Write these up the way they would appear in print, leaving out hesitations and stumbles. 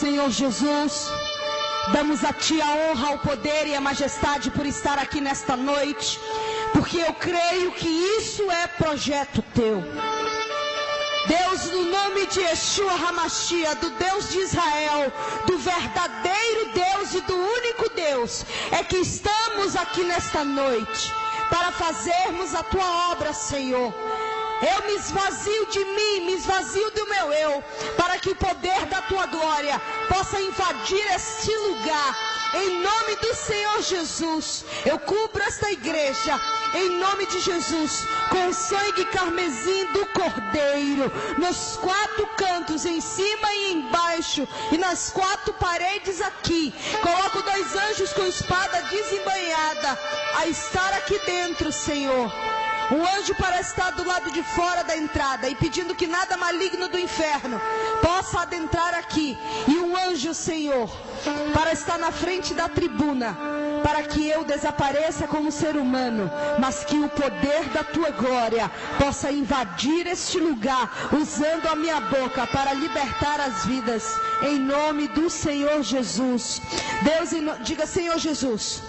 Senhor Jesus, damos a Ti a honra, o poder e a majestade por estar aqui nesta noite, porque eu creio que isso é projeto Teu. Deus, no nome de Yeshua HaMashiach, do Deus de Israel, do verdadeiro Deus e do único Deus, é que estamos aqui nesta noite para fazermos a Tua obra, Senhor. Eu me esvazio de mim, me esvazio do meu eu, para que o poder da Tua glória possa invadir este lugar. Em nome do Senhor Jesus, eu cubro esta igreja, em nome de Jesus, com o sangue carmesim do Cordeiro, nos 4 cantos, em cima e embaixo, e nas 4 paredes aqui. Coloco 2 anjos com espada desembainhada a estar aqui dentro, Senhor. Um anjo para estar do lado de fora da entrada, e pedindo que nada maligno do inferno possa adentrar aqui. E um anjo, Senhor, para estar na frente da tribuna, para que eu desapareça como ser humano, mas que o poder da Tua glória possa invadir este lugar, usando a minha boca para libertar as vidas, em nome do Senhor Jesus. Deus, diga: Senhor Jesus,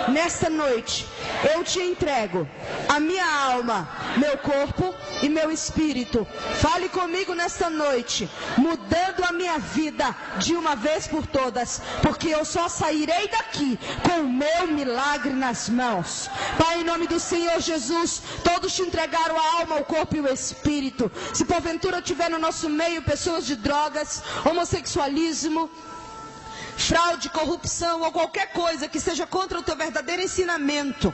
nesta noite eu Te entrego a minha alma, meu corpo e meu espírito. Fale comigo nesta noite, mudando a minha vida de uma vez por todas, porque eu só sairei daqui com o meu milagre nas mãos. Pai, em nome do Senhor Jesus, todos Te entregaram a alma, o corpo e o espírito. Se porventura tiver no nosso meio pessoas de drogas, homossexualismo, fraude, corrupção ou qualquer coisa que seja contra o Teu verdadeiro ensinamento,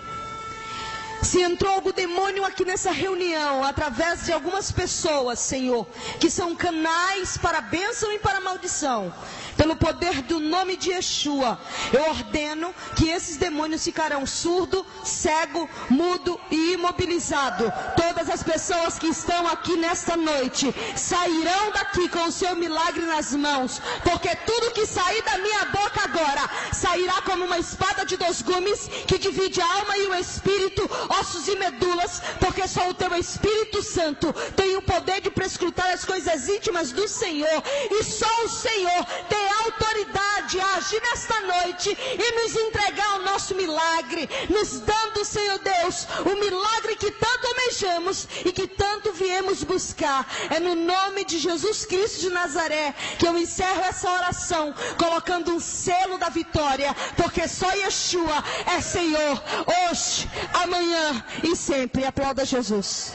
se entrou algum demônio aqui nessa reunião, através de algumas pessoas, Senhor, que são canais para a bênção e para a maldição, pelo poder do nome de Yeshua, eu ordeno que esses demônios ficarão surdo, cego, mudo e imobilizado. Todas as pessoas que estão aqui nesta noite sairão daqui com o seu milagre nas mãos, porque tudo que sair da minha boca agora sairá como uma espada de 2 gumes que divide a alma e o espírito, ossos e medulas, porque só o Teu Espírito Santo tem o poder de prescrutar as coisas íntimas do Senhor, e só o Senhor tem autoridade a agir nesta noite e nos entregar o nosso milagre, nos dando, Senhor Deus, o milagre que tanto almejamos e que tanto viemos buscar. É no nome de Jesus Cristo de Nazaré que eu encerro essa oração, colocando um selo da vitória, porque só Yeshua é Senhor, hoje, amanhã e sempre. Aplauda Jesus.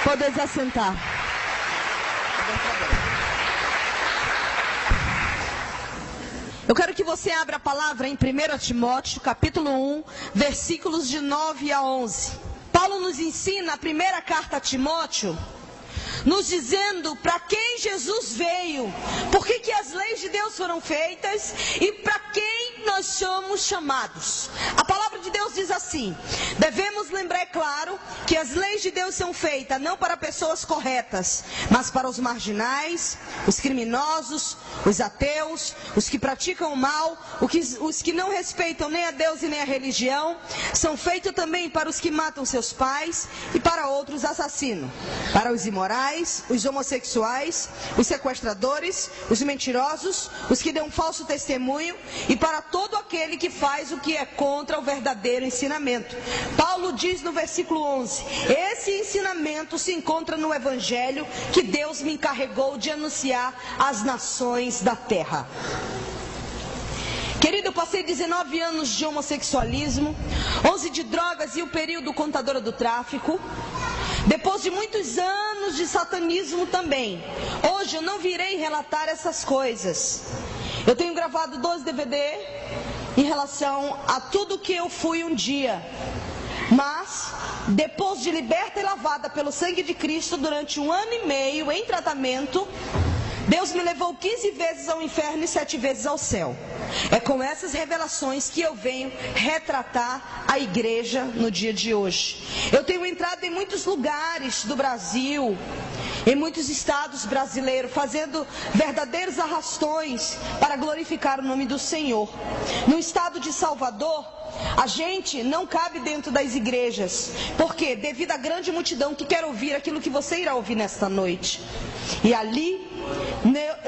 Podeis assentar. Eu quero que você abra a palavra em 1 Timóteo, capítulo 1, versículos de 9 a 11. Paulo nos ensina a primeira carta a Timóteo, nos dizendo para quem Jesus veio, por que as leis de Deus foram feitas e para quem nós somos chamados. A palavra de Deus diz assim: devemos lembrar, é claro, que as leis de Deus são feitas não para pessoas corretas, mas para os marginais, os criminosos, os ateus, os que praticam o mal, os que não respeitam nem a Deus e nem a religião. São feitos também para os que matam seus pais e para outros assassinos, para os imorais, os homossexuais, os sequestradores, os mentirosos, os que dão falso testemunho e para todo aquele que faz o que é contra o verdadeiro ensinamento. Paulo diz no versículo 11: esse ensinamento se encontra no Evangelho que Deus me encarregou de anunciar às nações da terra. Querido, eu passei 19 anos de homossexualismo, 11 de drogas e o período contadora do tráfico. Depois de muitos anos de satanismo também. Hoje eu não virei relatar essas coisas. Eu tenho gravado 12 DVD em relação a tudo que eu fui um dia. Mas, depois de liberta e lavada pelo sangue de Cristo durante 1 ano e meio em tratamento, Deus me levou 15 vezes ao inferno e 7 vezes ao céu. É com essas revelações que eu venho retratar a igreja no dia de hoje. Eu tenho entrado em muitos lugares do Brasil, em muitos estados brasileiros, fazendo verdadeiros arrastões para glorificar o nome do Senhor. No estado de Salvador, a gente não cabe dentro das igrejas. Por quê? Devido à grande multidão que quer ouvir aquilo que você irá ouvir nesta noite. E ali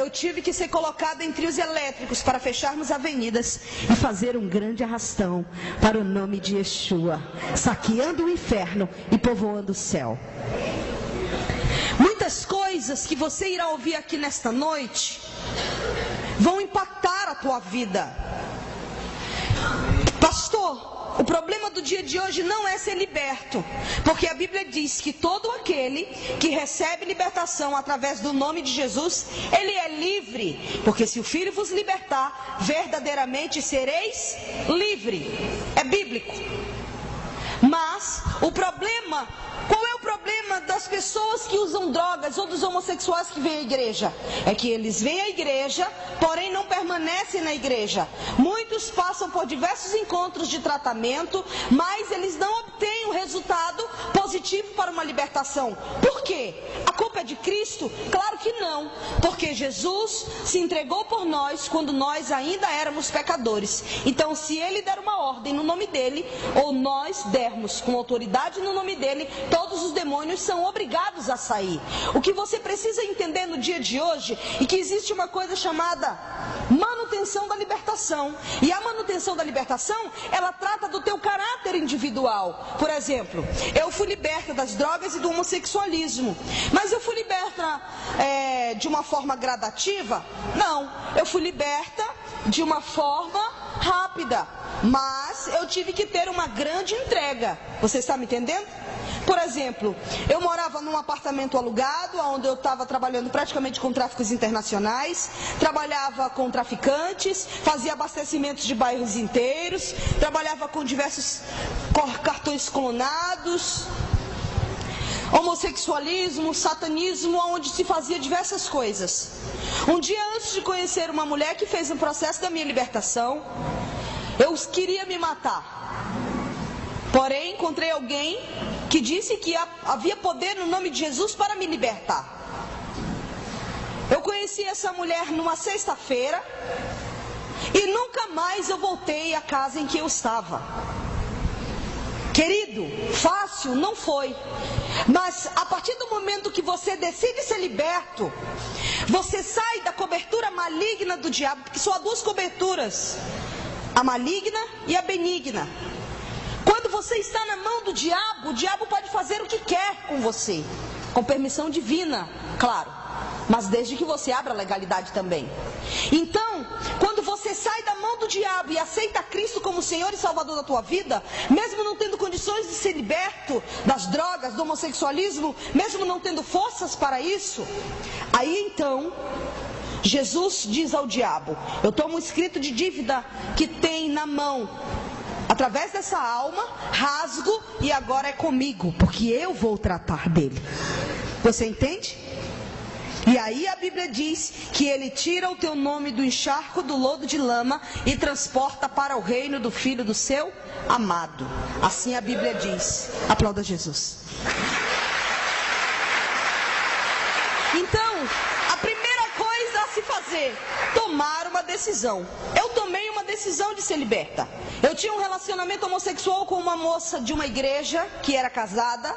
eu tive que ser colocada em trios elétricos para fecharmos avenidas e fazer um grande arrastão para o nome de Yeshua, saqueando o inferno e povoando o céu. Muitas coisas que você irá ouvir aqui nesta noite vão impactar a tua vida. Pastor, o problema do dia de hoje não é ser liberto, porque a Bíblia diz que todo aquele que recebe libertação através do nome de Jesus, ele é livre, porque se o Filho vos libertar, verdadeiramente sereis livre. É bíblico. Mas o problema, qual é o problema das pessoas que usam drogas ou dos homossexuais que vêm à igreja? É que eles vêm à igreja, porém não permanecem na igreja. Muitos passam por diversos encontros de tratamento, mas eles não obtêm o resultado positivo para uma libertação. Por quê? A culpa é de Cristo? Claro que não, porque Jesus se entregou por nós quando nós ainda éramos pecadores. Então, se Ele der uma ordem no nome dEle, ou nós dermos com autoridade no nome dEle, todos os demônios são obrigados a sair. O que você precisa entender no dia de hoje é que existe uma coisa chamada manutenção da libertação. E a manutenção da libertação, ela trata do teu caráter individual. Por exemplo, eu fui liberta das drogas e do homossexualismo. Mas eu fui liberta de uma forma gradativa? Não, eu fui liberta de uma forma rápida. Mas eu tive que ter uma grande entrega. Você está me entendendo? Por exemplo, eu morava num apartamento alugado, onde eu estava trabalhando praticamente com tráficos internacionais, trabalhava com traficantes, fazia abastecimentos de bairros inteiros, trabalhava com diversos cartões clonados, homossexualismo, satanismo, onde se fazia diversas coisas. Um dia antes de conhecer uma mulher que fez um processo da minha libertação, eu queria me matar. Porém, encontrei alguém que disse que havia poder no nome de Jesus para me libertar. Eu conheci essa mulher numa sexta-feira e nunca mais eu voltei à casa em que eu estava. Querido, fácil não foi. Mas a partir do momento que você decide ser liberto, você sai da cobertura maligna do diabo, porque só há duas coberturas: a maligna e a benigna. Quando você está na mão do diabo, o diabo pode fazer o que quer com você, com permissão divina, claro, mas desde que você abra a legalidade também. Então, quando você sai da mão do diabo e aceita Cristo como Senhor e Salvador da tua vida, mesmo não tendo condições de ser liberto das drogas, do homossexualismo, mesmo não tendo forças para isso, aí então Jesus diz ao diabo: eu tomo um escrito de dívida que tem na mão, através dessa alma, rasgo e agora é comigo, porque eu vou tratar dele. Você entende? E aí a Bíblia diz que ele tira o teu nome do encharco do lodo de lama e transporta para o reino do Filho do seu amado. Assim a Bíblia diz. Aplauda Jesus. Então, a primeira coisa a se fazer: tomar uma decisão. Eu tomei uma decisão de ser liberta. Eu tinha um relacionamento homossexual com uma moça de uma igreja que era casada.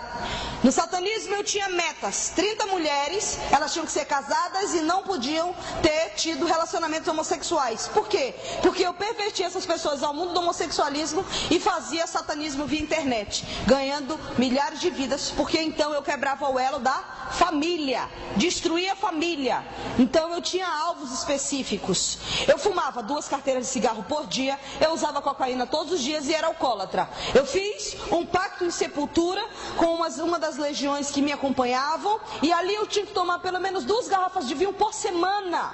No satanismo eu tinha metas: 30 mulheres, elas tinham que ser casadas e não podiam ter tido relacionamentos homossexuais. Por quê? Porque eu pervertia essas pessoas ao mundo do homossexualismo e fazia satanismo via internet, ganhando milhares de vidas, porque então eu quebrava o elo da família, destruía a família. Então eu tinha alvos específicos. Eu fumava 2 carteiras de cigarro por dia, eu usava cocaína todos os dias e era alcoólatra. Eu fiz um pacto em sepultura com uma das legiões que me acompanhavam, e ali eu tinha que tomar pelo menos 2 garrafas de vinho por semana.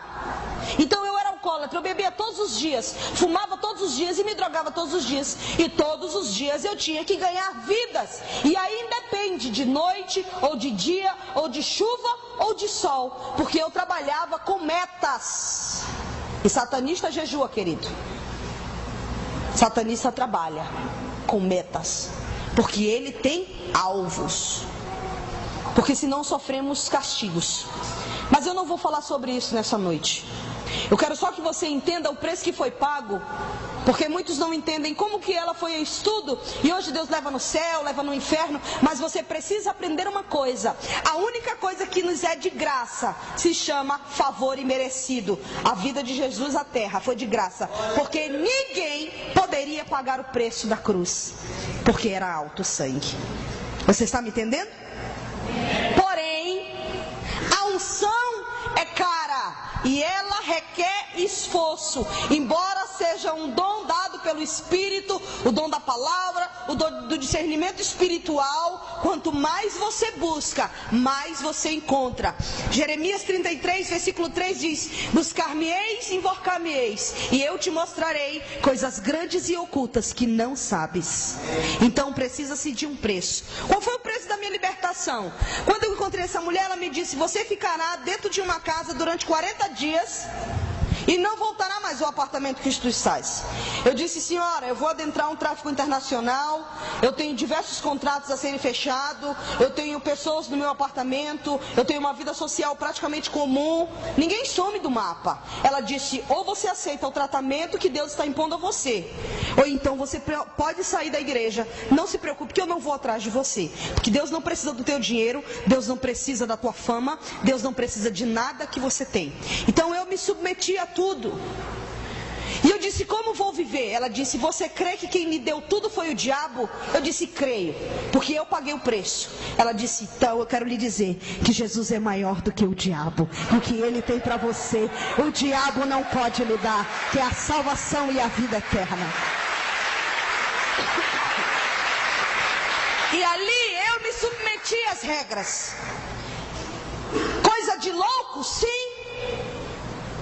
Então eu era alcoólatra, eu bebia todos os dias, fumava todos os dias e me drogava todos os dias. E todos os dias eu tinha que ganhar vidas. E aí independe de noite, ou de dia, ou de chuva, ou de sol, porque eu trabalhava com metas. E satanista jejua, querido. Satanista trabalha com metas, porque ele tem alvos. Porque senão sofremos castigos. Mas eu não vou falar sobre isso nessa noite. Eu quero só que você entenda o preço que foi pago, porque muitos não entendem como que ela foi em estudo e hoje Deus leva no céu, leva no inferno. Mas você precisa aprender uma coisa: a única coisa que nos é de graça se chama favor imerecido. A vida de Jesus à terra foi de graça, porque ninguém poderia pagar o preço da cruz, porque era alto o sangue. Você está me entendendo? Porém, a unção é cara e ela requer esforço. Embora seja um dom dado pelo Espírito, o dom da palavra, o dom do discernimento espiritual, quanto mais você busca, mais você encontra. Jeremias 33, versículo 3 diz: buscar-me-eis, invocar-me-eis, e eu te mostrarei coisas grandes e ocultas que não sabes. Então precisa-se de um preço. Qual foi o preço da minha libertação? Quando eu encontrei essa mulher, ela me disse: você ficará dentro de uma casa durante 40 dias e não voltará mais ao apartamento que tu estás. Eu disse: senhora, eu vou adentrar um tráfico internacional, eu tenho diversos contratos a serem fechados, eu tenho pessoas no meu apartamento, eu tenho uma vida social praticamente comum, ninguém some do mapa. Ela disse: ou você aceita o tratamento que Deus está impondo a você, ou então você pode sair da igreja. Não se preocupe que eu não vou atrás de você, porque Deus não precisa do teu dinheiro, Deus não precisa da tua fama, Deus não precisa de nada que você tem. Então eu me submeti a tudo. E eu disse: como vou viver? Ela disse: você crê que quem me deu tudo foi o diabo? Eu disse: creio, porque eu paguei o preço. Ela disse: então eu quero lhe dizer que Jesus é maior do que o diabo. O que ele tem para você, o diabo não pode lhe dar, que é a salvação e a vida eterna. E ali eu me submeti às regras. Coisa de louco? Sim.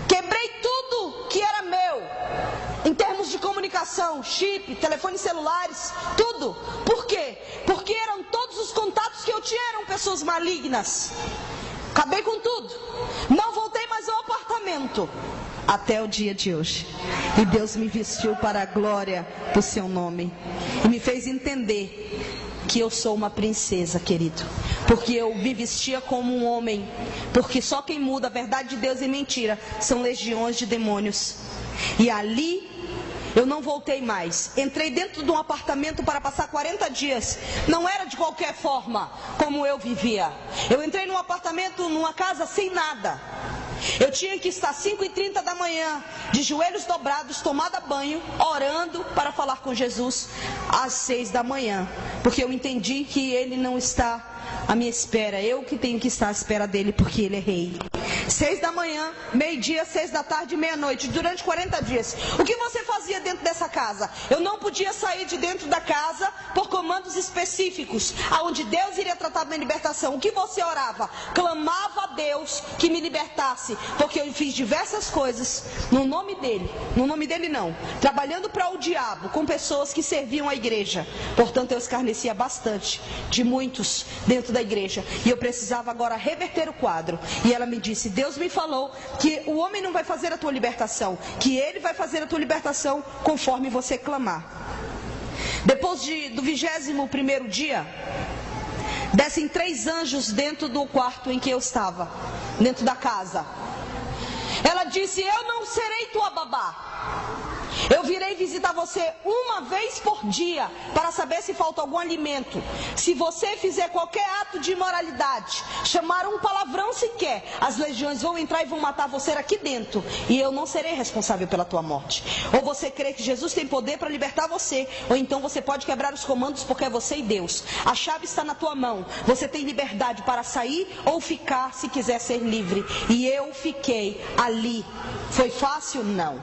Quebrei tudo que era meu, em termos de comunicação, chip, telefones celulares, tudo. Por quê? Porque eram todos os contatos que eu tinha, eram pessoas malignas. Acabei com tudo. Não voltei mais ao apartamento até o dia de hoje. E Deus me vestiu para a glória do seu nome e me fez entender que eu sou uma princesa, querido, porque eu me vestia como um homem, porque só quem muda a verdade de Deus e mentira são legiões de demônios. E ali eu não voltei mais. Entrei dentro de um apartamento para passar 40 dias. Não era de qualquer forma como eu vivia. Eu entrei num apartamento, numa casa sem nada. Eu tinha que estar 5h30 da manhã, de joelhos dobrados, tomada banho, orando para falar com Jesus às 6 da manhã, porque eu entendi que Ele não está à minha espera, eu que tenho que estar à espera dele, porque Ele é rei. 6 da manhã, meio-dia, 6 da tarde, meia-noite, durante 40 dias. O que você fazia dentro dessa casa? Eu não podia sair de dentro da casa por comandos específicos, aonde Deus iria tratar da minha libertação. O que você orava? Clamava a Deus que me libertasse, porque eu fiz diversas coisas no nome dele não, trabalhando para o diabo, com pessoas que serviam a igreja. Portanto, eu escarnecia bastante de muitos dentro da igreja, e eu precisava agora reverter o quadro. E ela me disse: Deus me falou que o homem não vai fazer a tua libertação, que ele vai fazer a tua libertação conforme você clamar. Depois do 21º dia, descem 3 anjos dentro do quarto em que eu estava, dentro da casa. Ela disse: eu não serei tua babá. Eu virei visitar você uma vez por dia para saber se falta algum alimento. Se você fizer qualquer ato de imoralidade, chamar um palavrão sequer, as legiões vão entrar e vão matar você aqui dentro, e eu não serei responsável pela tua morte. Ou você crê que Jesus tem poder para libertar você, ou então você pode quebrar os comandos, porque é você e Deus. A chave está na tua mão. Você tem liberdade para sair ou ficar se quiser ser livre. E eu fiquei ali. Foi fácil? Não.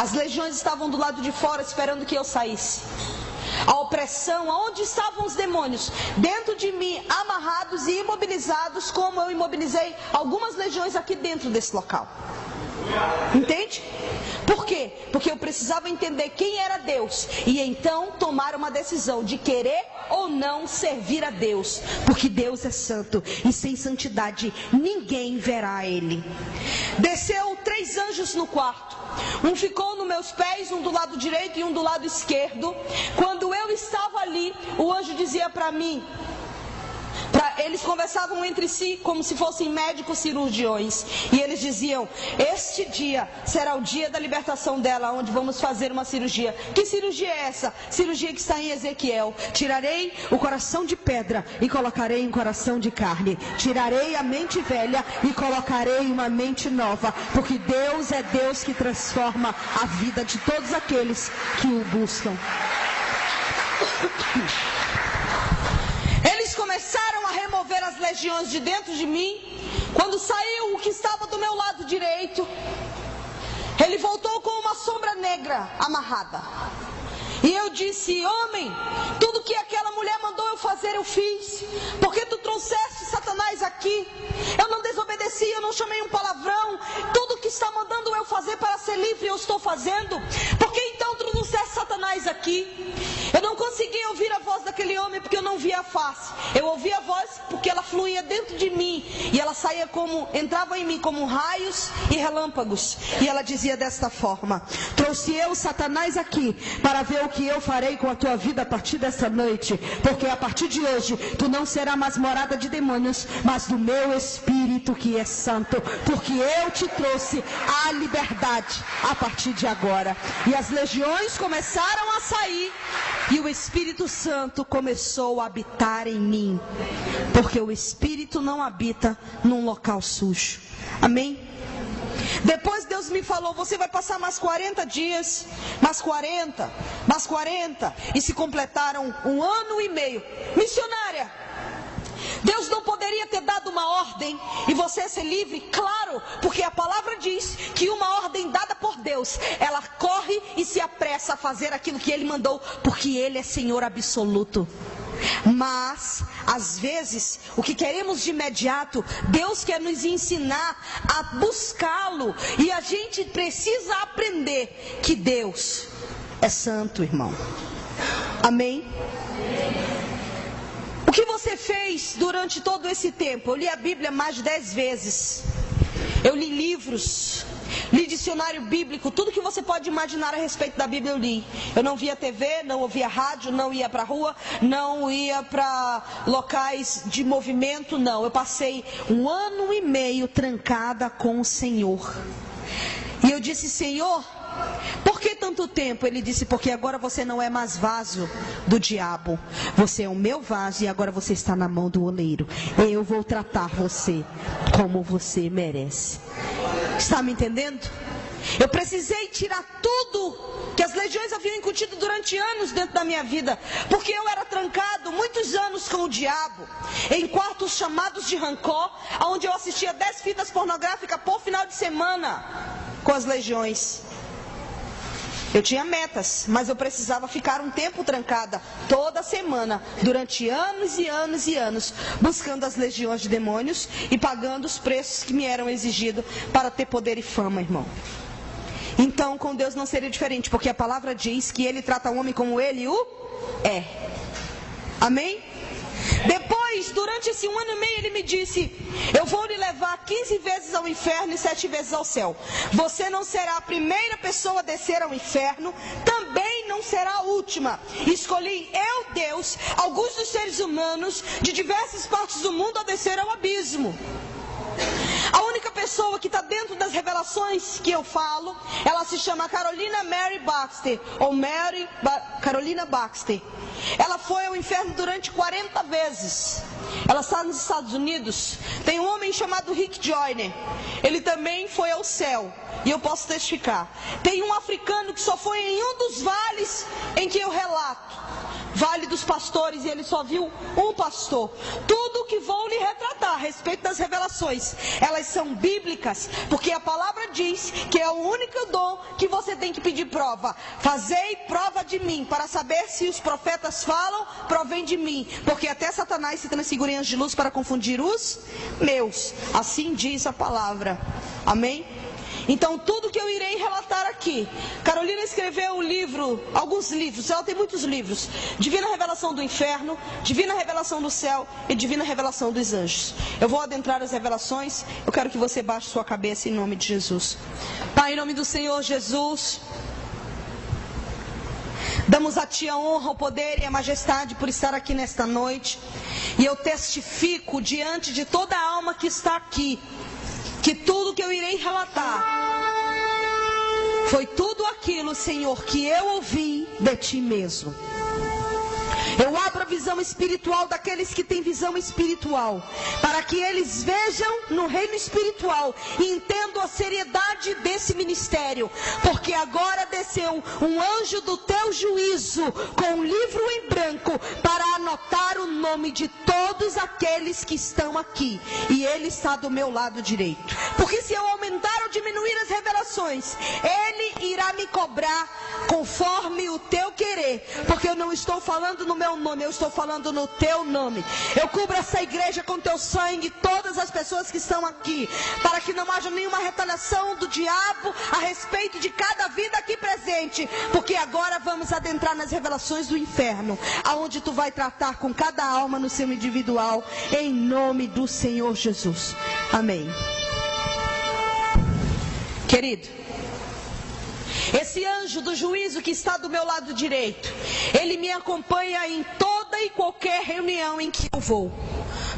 As legiões estavam do lado de fora esperando que eu saísse. A opressão, aonde estavam os demônios? Dentro de mim, amarrados e imobilizados, como eu imobilizei algumas legiões aqui dentro desse local. Entende? Por quê? Porque eu precisava entender quem era Deus, e então tomar uma decisão de querer ou não servir a Deus, porque Deus é santo, e sem santidade ninguém verá Ele. Desceu 3 anjos no quarto. Um ficou nos meus pés, um do lado direito e um do lado esquerdo. Quando eu estava ali, o anjo dizia para mim, eles conversavam entre si como se fossem médicos cirurgiões. E eles diziam: este dia será o dia da libertação dela, onde vamos fazer uma cirurgia. Que cirurgia é essa? Cirurgia que está em Ezequiel. Tirarei o coração de pedra e colocarei um coração de carne. Tirarei a mente velha e colocarei uma mente nova. Porque Deus é Deus que transforma a vida de todos aqueles que o buscam. Eles começaram a remover as legiões de dentro de mim. Quando saiu o que estava do meu lado direito, ele voltou com uma sombra negra amarrada. E eu disse: homem, tudo que aquela mulher mandou eu fazer, eu fiz. Porque tu trouxeste Satanás aqui. Eu não desobedeci, eu não chamei um palavrão. Tudo que está mandando eu fazer para ser livre, eu estou fazendo. Porque então tu trouxeste Satanás aqui? Eu não consegui ouvir a voz daquele homem porque eu não via a face. Eu ouvi a voz porque ela fluía dentro de mim. E ela saía como, entrava em mim como raios e relâmpagos. E ela dizia desta forma: trouxe eu Satanás aqui para ver o que eu farei com a tua vida a partir desta noite. Porque a partir de hoje tu não será mais morada de demônios, mas do meu Espírito que é santo. Porque eu te trouxe a liberdade a partir de agora. E as legiões começaram a sair. E o Espírito Santo começou a habitar em mim. Porque o Espírito não habita num local sujo. Amém? Depois Deus me falou: você vai passar mais 40 dias, mais 40. E se completaram 1 ano e meio. Missionária, Deus não poderia ter dado uma ordem e você ser livre? Claro, porque a palavra diz que uma ordem dada por Deus, ela corre e se apressa a fazer aquilo que Ele mandou, porque Ele é Senhor absoluto. Mas, às vezes, o que queremos de imediato, Deus quer nos ensinar a buscá-lo. E a gente precisa aprender que Deus é santo, irmão. Amém? O que você fez durante todo esse tempo? Eu li a Bíblia mais de 10 vezes. Eu li livros, li dicionário bíblico, tudo que você pode imaginar a respeito da Bíblia eu li. Eu não via TV, não ouvia rádio, não ia para a rua, não ia para locais de movimento, não. Eu passei 1 ano e meio trancada com o Senhor. E eu disse: Senhor, por que tanto tempo? Ele disse: porque agora você não é mais vaso do diabo. Você é o meu vaso e agora você está na mão do oleiro. Eu vou tratar você como você merece. Está me entendendo? Eu precisei tirar tudo que as legiões haviam incutido durante anos dentro da minha vida. Porque eu era trancado muitos anos com o diabo, em quartos chamados de rancor, onde eu assistia 10 fitas pornográficas por final de semana com as legiões. Eu tinha metas, mas eu precisava ficar um tempo trancada, toda semana, durante anos e anos e anos, buscando as legiões de demônios e pagando os preços que me eram exigidos para ter poder e fama, irmão. Então, com Deus não seria diferente, porque a palavra diz que Ele trata o homem como Ele o é. Amém? Depois, durante esse 1 ano e meio, Ele me disse: eu vou lhe levar 15 vezes ao inferno e 7 vezes ao céu. Você não será a primeira pessoa a descer ao inferno, também não será a última. Escolhi eu, Deus, alguns dos seres humanos de diversas partes do mundo a descer ao abismo. A única pessoa que está dentro das revelações que eu falo, ela se chama Carolina Mary Baxter, ou Carolina Baxter. Ela foi ao inferno durante 40 vezes. Ela está nos Estados Unidos. Tem um homem chamado Rick Joyner. Ele também foi ao céu. E eu posso testificar. Tem um africano que só foi em um dos vales em que eu relato. Vale dos Pastores, e ele só viu um pastor. Tudo que vou lhe retratar a respeito das revelações, elas são bíblicas, porque a palavra diz que é o único dom que você tem que pedir prova. Fazei prova de mim, para saber se os profetas falam, provém de mim, porque até Satanás se transfigura em anjos de luz para confundir os meus. Assim diz a palavra. Amém? Então, tudo que eu irei relatar aqui, Carolina escreveu um livro, alguns livros, ela tem muitos livros: Divina Revelação do Inferno, Divina Revelação do Céu e Divina Revelação dos Anjos. Eu vou adentrar as revelações, eu quero que você baixe sua cabeça em nome de Jesus. Pai, em nome do Senhor Jesus, Damos a Ti a honra, o poder e a majestade por estar aqui nesta noite. E eu testifico diante de toda a alma que está aqui, que tudo que eu irei relatar foi tudo aquilo, Senhor, que eu ouvi de Ti mesmo. Eu abro a visão espiritual daqueles que têm visão espiritual, para que eles vejam no reino espiritual e entendam a seriedade desse ministério, porque agora desceu um anjo do Teu juízo com um livro em branco para anotar o nome de todos aqueles que estão aqui, e Ele está do meu lado direito. Porque se eu aumentar ou diminuir as revelações, Ele irá me cobrar conforme o Teu querer, porque eu não estou falando no meu nome, eu estou falando no Teu nome. Eu cubro essa igreja com Teu sangue, todas as pessoas que estão aqui, para que não haja nenhuma retaliação do diabo a respeito de cada vida aqui presente, porque agora vamos adentrar nas revelações do inferno, aonde Tu vai tratar com cada alma no seu individual, em nome do Senhor Jesus. Amém. Querido, esse anjo do juízo que está do meu lado direito, ele me acompanha em toda e qualquer reunião em que eu vou.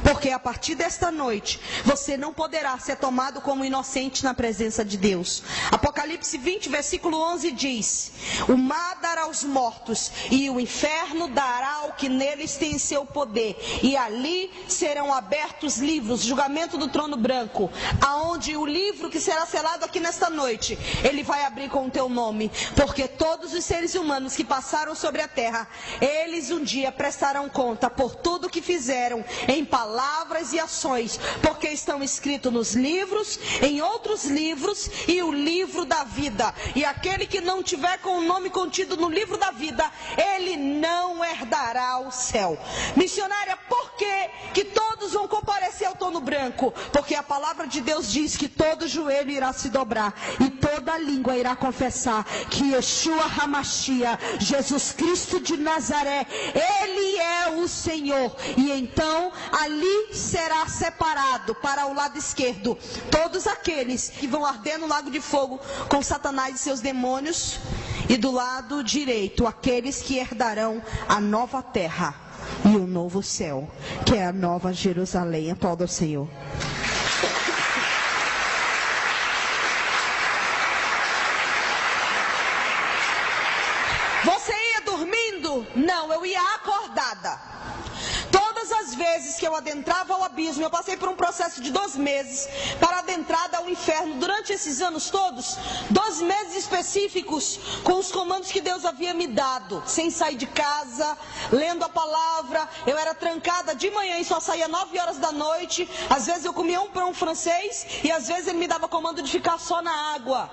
Porque a partir desta noite, você não poderá ser tomado como inocente na presença de Deus. Apocalipse 20, versículo 11 diz: o mar dará aos mortos, e o inferno dará ao que neles tem seu poder. E ali serão abertos livros, julgamento do trono branco, aonde o livro que será selado aqui nesta noite, ele vai abrir com o teu nome. Porque todos os seres humanos que passaram sobre a terra, eles um dia prestarão conta por tudo que fizeram em palavras e ações, porque estão escritos nos livros, em outros livros, e o livro da vida. E aquele que não tiver com o nome contido no livro da vida, ele não herdará o céu. Missionária, por que todos vão comparecer ao trono branco? Porque a palavra de Deus diz que todo joelho irá se dobrar e toda língua irá confessar que Yeshua HaMashiach, Jesus Cristo de Nazaré, Ele é o Senhor. E então ali será separado para o lado esquerdo todos aqueles que vão arder no lago de fogo com Satanás e seus demônios, e do lado direito aqueles que herdarão a nova terra e o novo céu, que é a nova Jerusalém. Aplauda ao Senhor. Você ia dormindo? Não, eu ia acordada. Todas as vezes que eu adentrava ao abismo, eu passei por um processo de 2 meses para a adentrada ao inferno. Durante esses anos todos, 2 meses específicos, com os comandos que Deus havia me dado, sem sair de casa, lendo a palavra. Eu era trancada de manhã e só saía 9 horas da noite. Às vezes eu comia um pão francês e às vezes ele me dava comando de ficar só na água,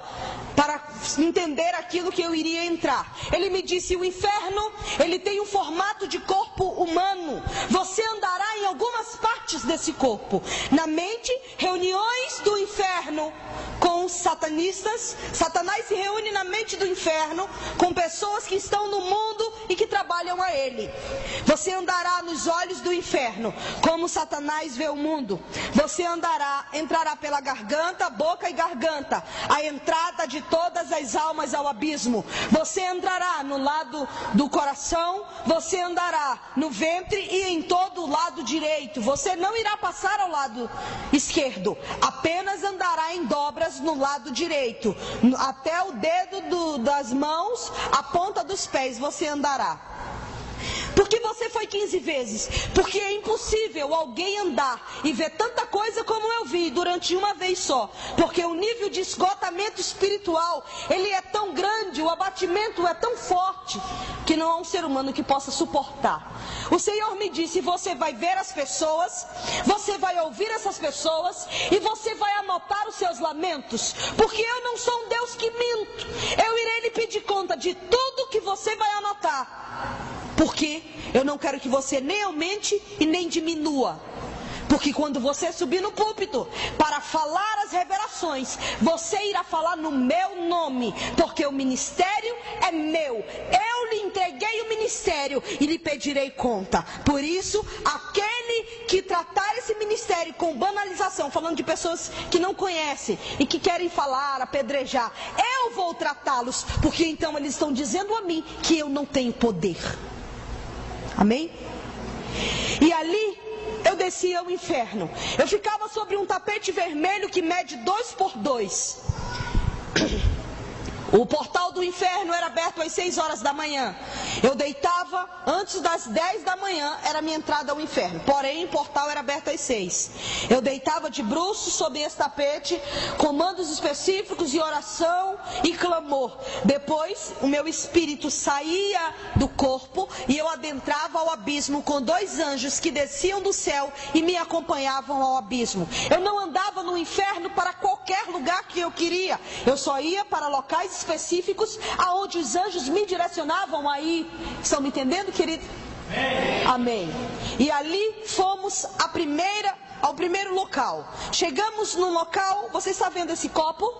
para entender aquilo que eu iria entrar. Ele me disse: o inferno, ele tem um formato de corpo humano. Você andará em algumas partes desse corpo. Na mente, reuniões do inferno com satanistas. Satanás se reúne na mente do inferno com pessoas que estão no mundo e que trabalham a ele. Você andará nos olhos do inferno, como Satanás vê o mundo. Você entrará pela garganta, boca e garganta, a entrada de todas as almas ao abismo. Você entrará no lado do coração, você andará no ventre e em todo o lado direito. Você não irá passar ao lado esquerdo, apenas andará em dobras no lado direito, até o dedo das mãos, a ponta dos pés você andará. Por que você foi 15 vezes? Porque é impossível alguém andar e ver tanta coisa como eu vi durante uma vez só. Porque o nível de esgotamento espiritual, ele é tão grande, o abatimento é tão forte, que não há um ser humano que possa suportar. O Senhor me disse: você vai ver as pessoas, você vai ouvir essas pessoas e você vai anotar os seus lamentos. Porque eu não sou um Deus que minto. Eu irei lhe pedir conta de tudo que você vai anotar. Porque eu não quero que você nem aumente e nem diminua. Porque quando você subir no púlpito para falar as revelações, você irá falar no meu nome. Porque o ministério é meu. Eu lhe entreguei o ministério e lhe pedirei conta. Por isso, aquele que tratar esse ministério com banalização, falando de pessoas que não conhecem e que querem falar, apedrejar, eu vou tratá-los, porque então eles estão dizendo a mim que eu não tenho poder. Amém? E ali eu descia ao inferno. Eu ficava sobre um tapete vermelho que mede 2 por 2. O portal do inferno era aberto às 6 horas da manhã. Eu deitava antes das 10 da manhã, era a minha entrada ao inferno. Porém, o portal era aberto às 6. Eu deitava de bruços sobre esse tapete, comandos específicos e oração e clamor. Depois, o meu espírito saía do corpo e eu adentrava ao abismo com 2 anjos que desciam do céu e me acompanhavam ao abismo. Eu não andava no inferno para qualquer lugar que eu queria. Eu só ia para locais específicos aonde os anjos me direcionavam aí. Estão me entendendo, querido? Amém. E ali fomos ao primeiro local. Chegamos no local, você está vendo esse copo?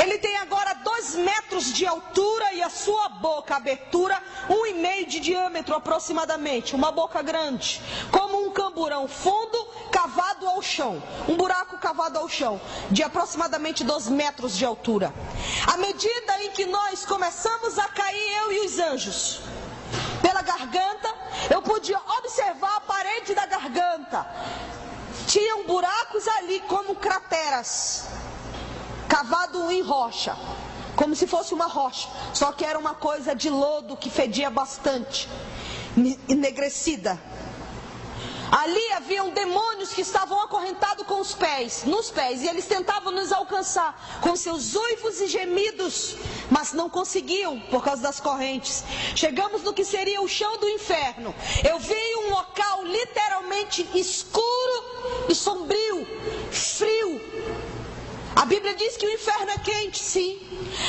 Ele tem agora 2 metros de altura e a sua boca, a abertura, 1,5 de diâmetro aproximadamente. Uma boca grande, como um camburão fundo cavado ao chão. Um buraco cavado ao chão, de aproximadamente 2 metros de altura. À medida em que nós começamos a cair, eu e os anjos, pela garganta, eu podia observar a parede da garganta. Tinham buracos ali como crateras, cavado em rocha, como se fosse uma rocha, só que era uma coisa de lodo que fedia bastante, enegrecida. Ali haviam demônios que estavam acorrentados com os pés, nos pés, e eles tentavam nos alcançar com seus uivos e gemidos, mas não conseguiam por causa das correntes. Chegamos no que seria o chão do inferno. Eu vi um local literalmente escuro e sombrio, frio. A Bíblia diz que o inferno é quente, sim.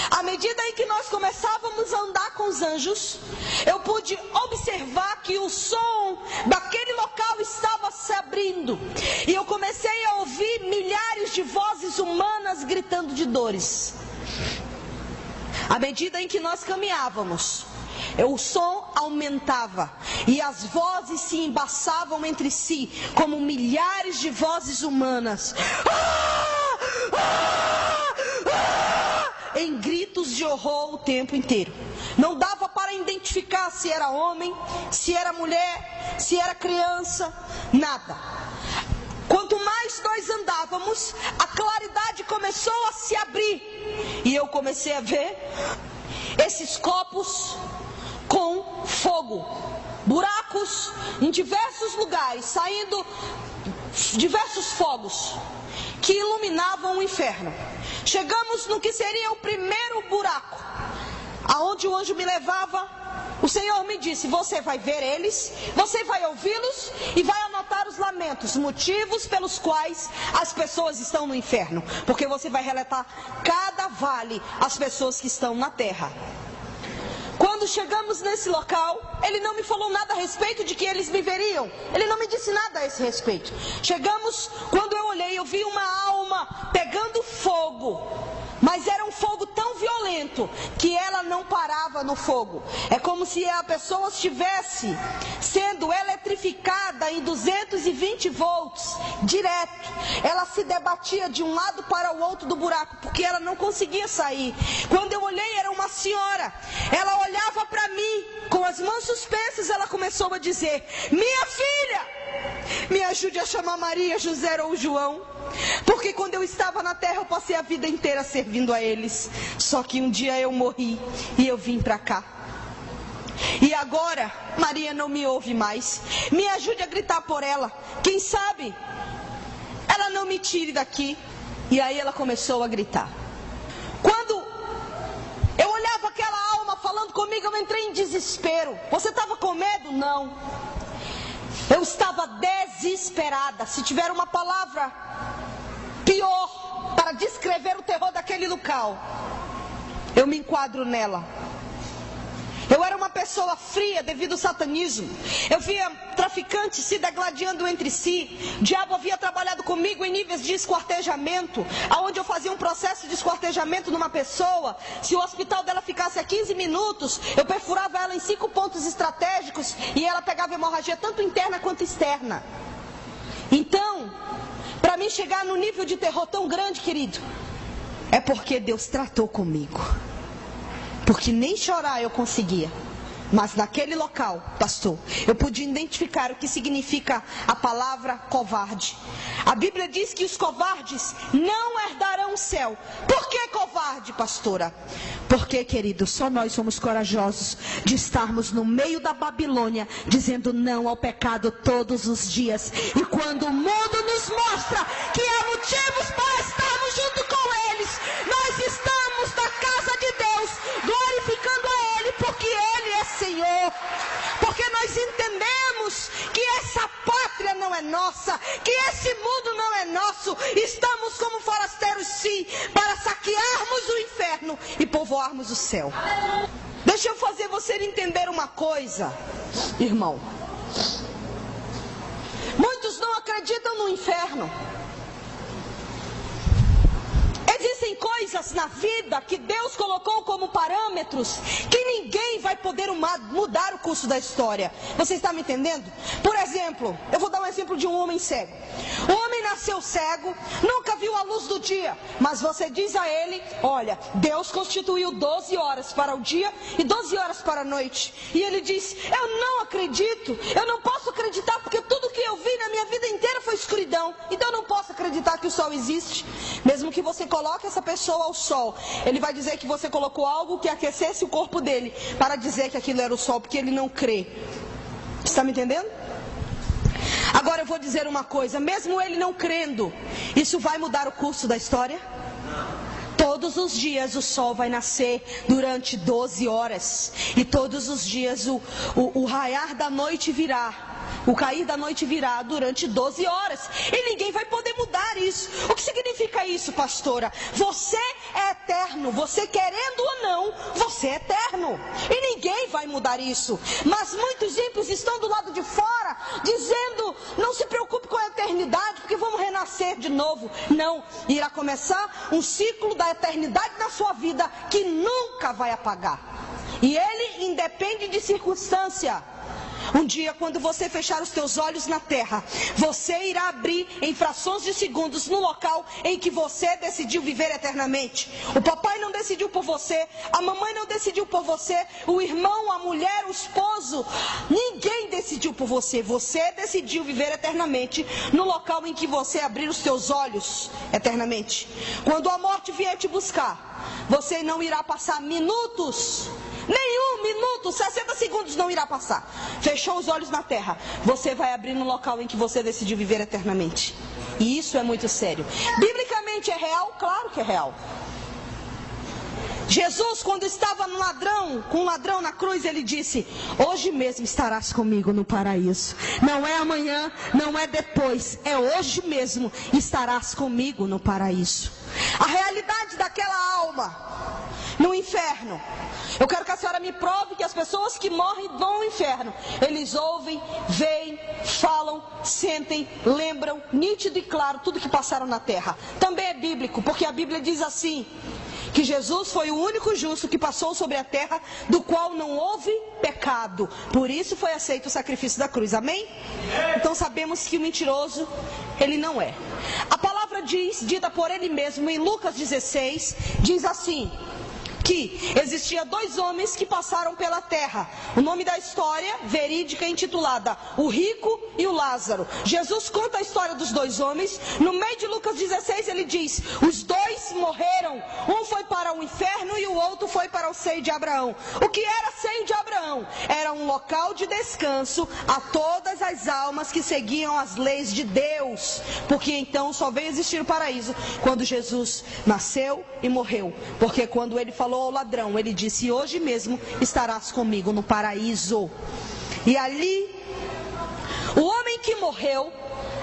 À medida em que nós começávamos a andar com os anjos, eu pude observar que o som daquele local estava se abrindo. E eu comecei a ouvir milhares de vozes humanas gritando de dores. À medida em que nós caminhávamos, o som aumentava e as vozes se embaçavam entre si, como milhares de vozes humanas. Em gritos de horror o tempo inteiro. Não dava para identificar se era homem, se era mulher, se era criança, nada. Quanto mais nós andávamos, a claridade começou a se abrir e eu comecei a ver esses copos com fogo, buracos em diversos lugares, saindo diversos fogos que iluminavam o inferno. Chegamos no que seria o primeiro buraco, aonde o anjo me levava. O Senhor me disse: você vai ver eles, você vai ouvi-los e vai anotar os lamentos, motivos pelos quais as pessoas estão no inferno, porque você vai relatar cada vale as pessoas que estão na terra. Quando chegamos nesse local, ele não me falou nada a respeito de que eles me veriam. Ele não me disse nada a esse respeito. Chegamos, quando eu olhei, eu vi uma alma pegando fogo. Mas era um fogo tão violento que ela não parava no fogo. É como se a pessoa estivesse sendo eletrificada em 220 volts, direto. Ela se debatia de um lado para o outro do buraco, porque ela não conseguia sair. Quando eu olhei, era uma senhora. Ela olhava para mim, com as mãos suspensas, ela começou a dizer: minha filha, me ajude a chamar Maria, José ou João. Porque quando eu estava na terra, eu passei a vida inteira servindo a eles. Só que um dia eu morri e eu vim para cá. E agora, Maria não me ouve mais. Me ajude a gritar por ela. Quem sabe ela não me tire daqui. E aí ela começou a gritar. Quando eu olhava aquela alma falando comigo, eu entrei em desespero. Você estava com medo? Não. Eu estava desesperada. Se tiver uma palavra pior para descrever o terror daquele local, eu me enquadro nela. Eu era uma pessoa fria devido ao satanismo. Eu via traficantes se degladiando entre si. O diabo havia trabalhado comigo em níveis de esquartejamento, aonde eu fazia um processo de esquartejamento numa pessoa. Se o hospital dela ficasse a 15 minutos, eu perfurava ela em 5 pontos estratégicos e ela pegava hemorragia tanto interna quanto externa. Então, para mim chegar no nível de terror tão grande, querido, é porque Deus tratou comigo. Porque nem chorar eu conseguia. Mas naquele local, pastor, eu pude identificar o que significa a palavra covarde. A Bíblia diz que os covardes não herdarão o céu. Por que covarde, pastora? Porque, querido, só nós somos corajosos de estarmos no meio da Babilônia, dizendo não ao pecado todos os dias. E quando o mundo nos mostra que há motivos para estarmos junto com eles, nós estamos na casa de Deus, glorificando a Ele, porque Ele é Senhor. Porque nós entendemos que essa pátria não é nossa, que esse mundo não é nosso. Estamos como forasteiros, sim, para saquearmos o inferno e povoarmos o céu. Deixa eu fazer você entender uma coisa, irmão. Muitos não acreditam no inferno. Existem coisas na vida que Deus colocou como parâmetros que ninguém vai poder mudar o curso da história. Você está me entendendo? Por exemplo, eu vou dar um exemplo de um homem cego. O homem nasceu cego, nunca viu a luz do dia, mas você diz a ele: olha, Deus constituiu 12 horas para o dia e 12 horas para a noite. E ele diz: eu não acredito, eu não posso acreditar porque tudo que eu vi na minha vida inteira foi escuridão. Então eu não posso acreditar que o sol existe. Mesmo que você coloque essa pessoa ao sol, ele vai dizer que você colocou algo que aquecesse o corpo dele para dizer que aquilo era o sol, porque ele não crê. Está me entendendo? Agora eu vou dizer uma coisa, mesmo ele não crendo, isso vai mudar o curso da história? Todos os dias o sol vai nascer durante 12 horas. E todos os dias o raiar da noite virá. O cair da noite virá durante 12 horas. E ninguém vai poder mudar isso. O que significa isso, pastora? Você é eterno. Você querendo ou não, você é eterno. E ninguém vai mudar isso. Mas muitos ímpios estão do lado de fora, dizendo: não se preocupe com a eternidade, porque vamos renascer de novo. Não, irá começar um ciclo da eternidade na sua vida que nunca vai apagar. E ele independe de circunstância. Um dia, quando você fechar os teus olhos na terra, você irá abrir em frações de segundos no local em que você decidiu viver eternamente. O papai não decidiu por você, a mamãe não decidiu por você, o irmão, a mulher, o esposo, ninguém decidiu por você. Você decidiu viver eternamente no local em que você abrir os teus olhos eternamente. Quando a morte vier te buscar, você não irá passar minutos, nenhum minuto, 60 segundos não irá passar. Fechou os olhos na terra, você vai abrir no local em que você decidiu viver eternamente. E isso é muito sério. Biblicamente é real? Claro que é real. Jesus, quando estava com um ladrão na cruz, ele disse: hoje mesmo estarás comigo no paraíso. Não é amanhã, não é depois, é hoje mesmo estarás comigo no paraíso. A realidade daquela alma no inferno. Eu quero que a senhora me prove que as pessoas que morrem vão ao inferno. Eles ouvem, veem, falam, sentem, lembram, nítido e claro, tudo que passaram na terra. Também é bíblico, porque a Bíblia diz assim: que Jesus foi o único justo que passou sobre a terra, do qual não houve pecado. Por isso foi aceito o sacrifício da cruz. Amém? Então sabemos que o mentiroso, ele não é. A palavra dita por ele mesmo em Lucas 16, diz assim: que existia 2 homens que passaram pela terra. O nome da história verídica é intitulada O Rico e o Lázaro. Jesus conta a história dos 2 homens. No meio de Lucas 16 ele diz: os 2 morreram. Um foi para o inferno e o outro foi para o seio de Abraão. O que era seio de Abraão? Era um local de descanso a todas as almas que seguiam as leis de Deus. Porque então só veio existir o paraíso quando Jesus nasceu e morreu. Porque quando ele falou ao ladrão, ele disse: hoje mesmo estarás comigo no paraíso. E ali, o homem que morreu,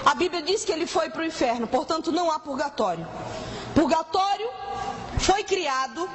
a Bíblia diz que ele foi para o inferno. Portanto não há purgatório. Purgatório foi criado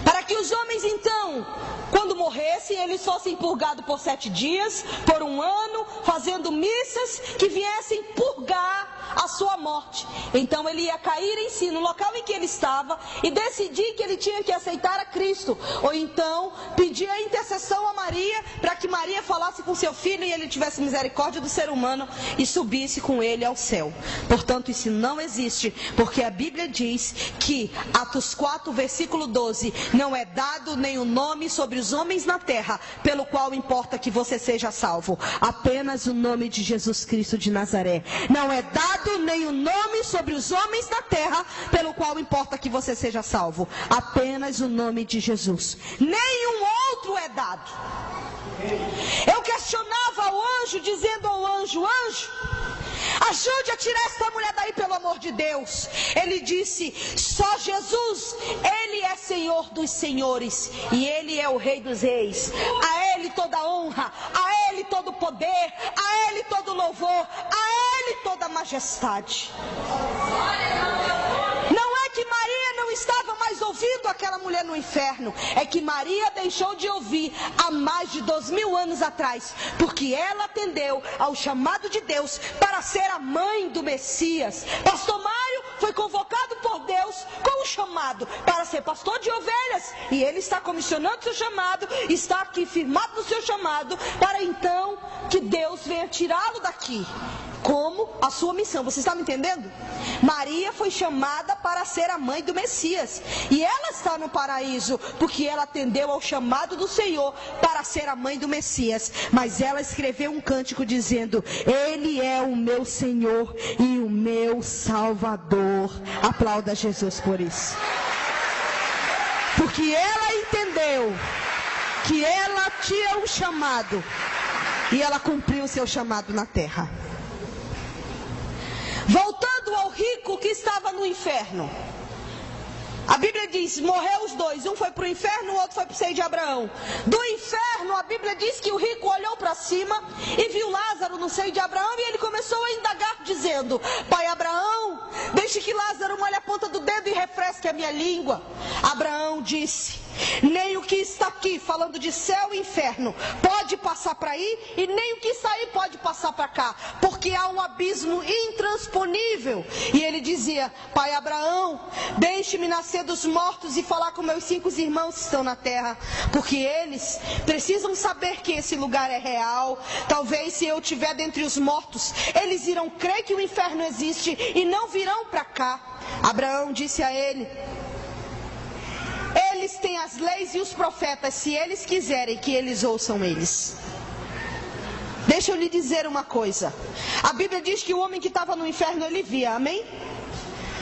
Para que os homens então, quando morressem, eles fossem purgados por 7 dias, por 1 ano, fazendo missas que viessem purgar a sua morte. Então ele ia cair em si, no local em que ele estava, e decidir que ele tinha que aceitar a Cristo. Ou então pedir a intercessão a Maria, para que Maria falasse com seu filho e ele tivesse misericórdia do ser humano e subisse com ele ao céu. Portanto, isso não existe, porque a Bíblia diz que, Atos 4, versículo 12, não é dado nenhum nome sobre os homens na terra, pelo qual importa que você seja salvo. Apenas o nome de Jesus Cristo de Nazaré. Não é dado nenhum nome sobre os homens na terra, pelo qual importa que você seja salvo. Apenas o nome de Jesus. Nenhum outro é dado. Eu questionava o anjo, dizendo ao anjo: anjo, ajude a tirar essa mulher daí, pelo amor de Deus. Ele disse: só Jesus, Ele é Senhor dos senhores e Ele é o Rei dos reis. A Ele toda honra, a Ele todo poder, a Ele todo louvor, a Ele toda majestade. Não é que Maria não estava mais ouvindo aquela mulher no inferno, é que Maria deixou de ouvir há mais de 2000 anos atrás, porque ela atendeu ao chamado de Deus para ser a mãe do Messias. Pastor Mário foi convocado por Deus com um chamado para ser pastor de ovelhas, e ele está comissionando seu chamado, está aqui firmado no seu chamado, para então que Deus venha tirá-lo daqui como a sua missão. Você está me entendendo? Maria foi chamada para ser a mãe do Messias, e ela está no paraíso porque ela atendeu ao chamado do Senhor para ser a mãe do Messias. Mas ela escreveu um cântico dizendo: Ele é o meu Senhor e o meu Salvador. Aplauda Jesus por isso, porque ela entendeu que ela tinha um chamado e ela cumpriu o seu chamado na terra. Voltando ao rico que estava no inferno, a Bíblia diz: morreu os dois, um foi para o inferno, o outro foi para o seio de Abraão. Do inferno, a Bíblia diz que o rico olhou para cima e viu Lázaro no seio de Abraão, e ele começou a indagar dizendo: pai Abraão, deixe que Lázaro molhe a ponta do dedo e refresque a minha língua. Abraão disse: nem o que está aqui, falando de céu e inferno, pode passar para aí, e nem o que está aí pode passar para cá, porque há um abismo intransponível. E ele dizia: pai Abraão, deixe-me nascer dos mortos e falar com meus 5 irmãos que estão na terra, porque eles precisam saber que esse lugar é real. Talvez se eu estiver dentre os mortos, eles irão crer que o inferno existe e não virão para cá. Abraão disse a ele: eles têm as leis e os profetas, se eles quiserem que eles ouçam eles. Deixa eu lhe dizer uma coisa. A Bíblia diz que o homem que estava no inferno, ele via, amém?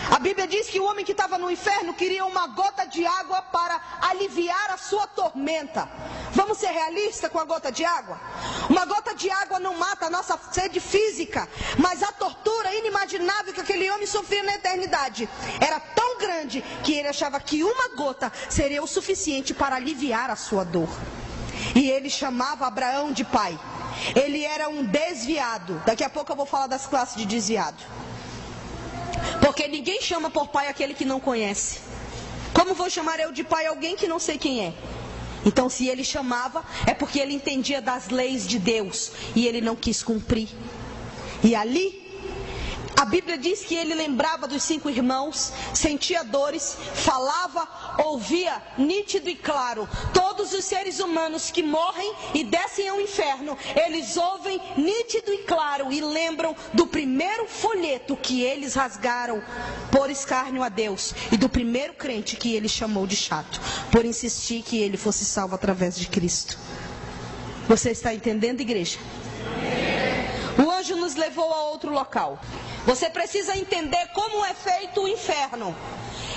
A Bíblia diz que o homem que estava no inferno queria uma gota de água para aliviar a sua tormenta. Vamos ser realistas com a gota de água? Uma gota de água não mata a nossa sede física, mas a tortura inimaginável que aquele homem sofria na eternidade era tão grande que ele achava que uma gota seria o suficiente para aliviar a sua dor. E ele chamava Abraão de pai. Ele era um desviado. Daqui a pouco eu vou falar das classes de desviado. Porque ninguém chama por pai aquele que não conhece. Como vou chamar eu de pai alguém que não sei quem é? Então, se ele chamava, é porque ele entendia das leis de Deus e ele não quis cumprir. E ali, a Bíblia diz que ele lembrava dos 5 irmãos, sentia dores, falava, ouvia nítido e claro. Todos os seres humanos que morrem e descem ao inferno, eles ouvem nítido e claro e lembram do primeiro folheto que eles rasgaram por escárnio a Deus, e do primeiro crente que ele chamou de chato, por insistir que ele fosse salvo através de Cristo. Você está entendendo, igreja? O anjo nos levou a outro local. Você precisa entender como é feito o inferno.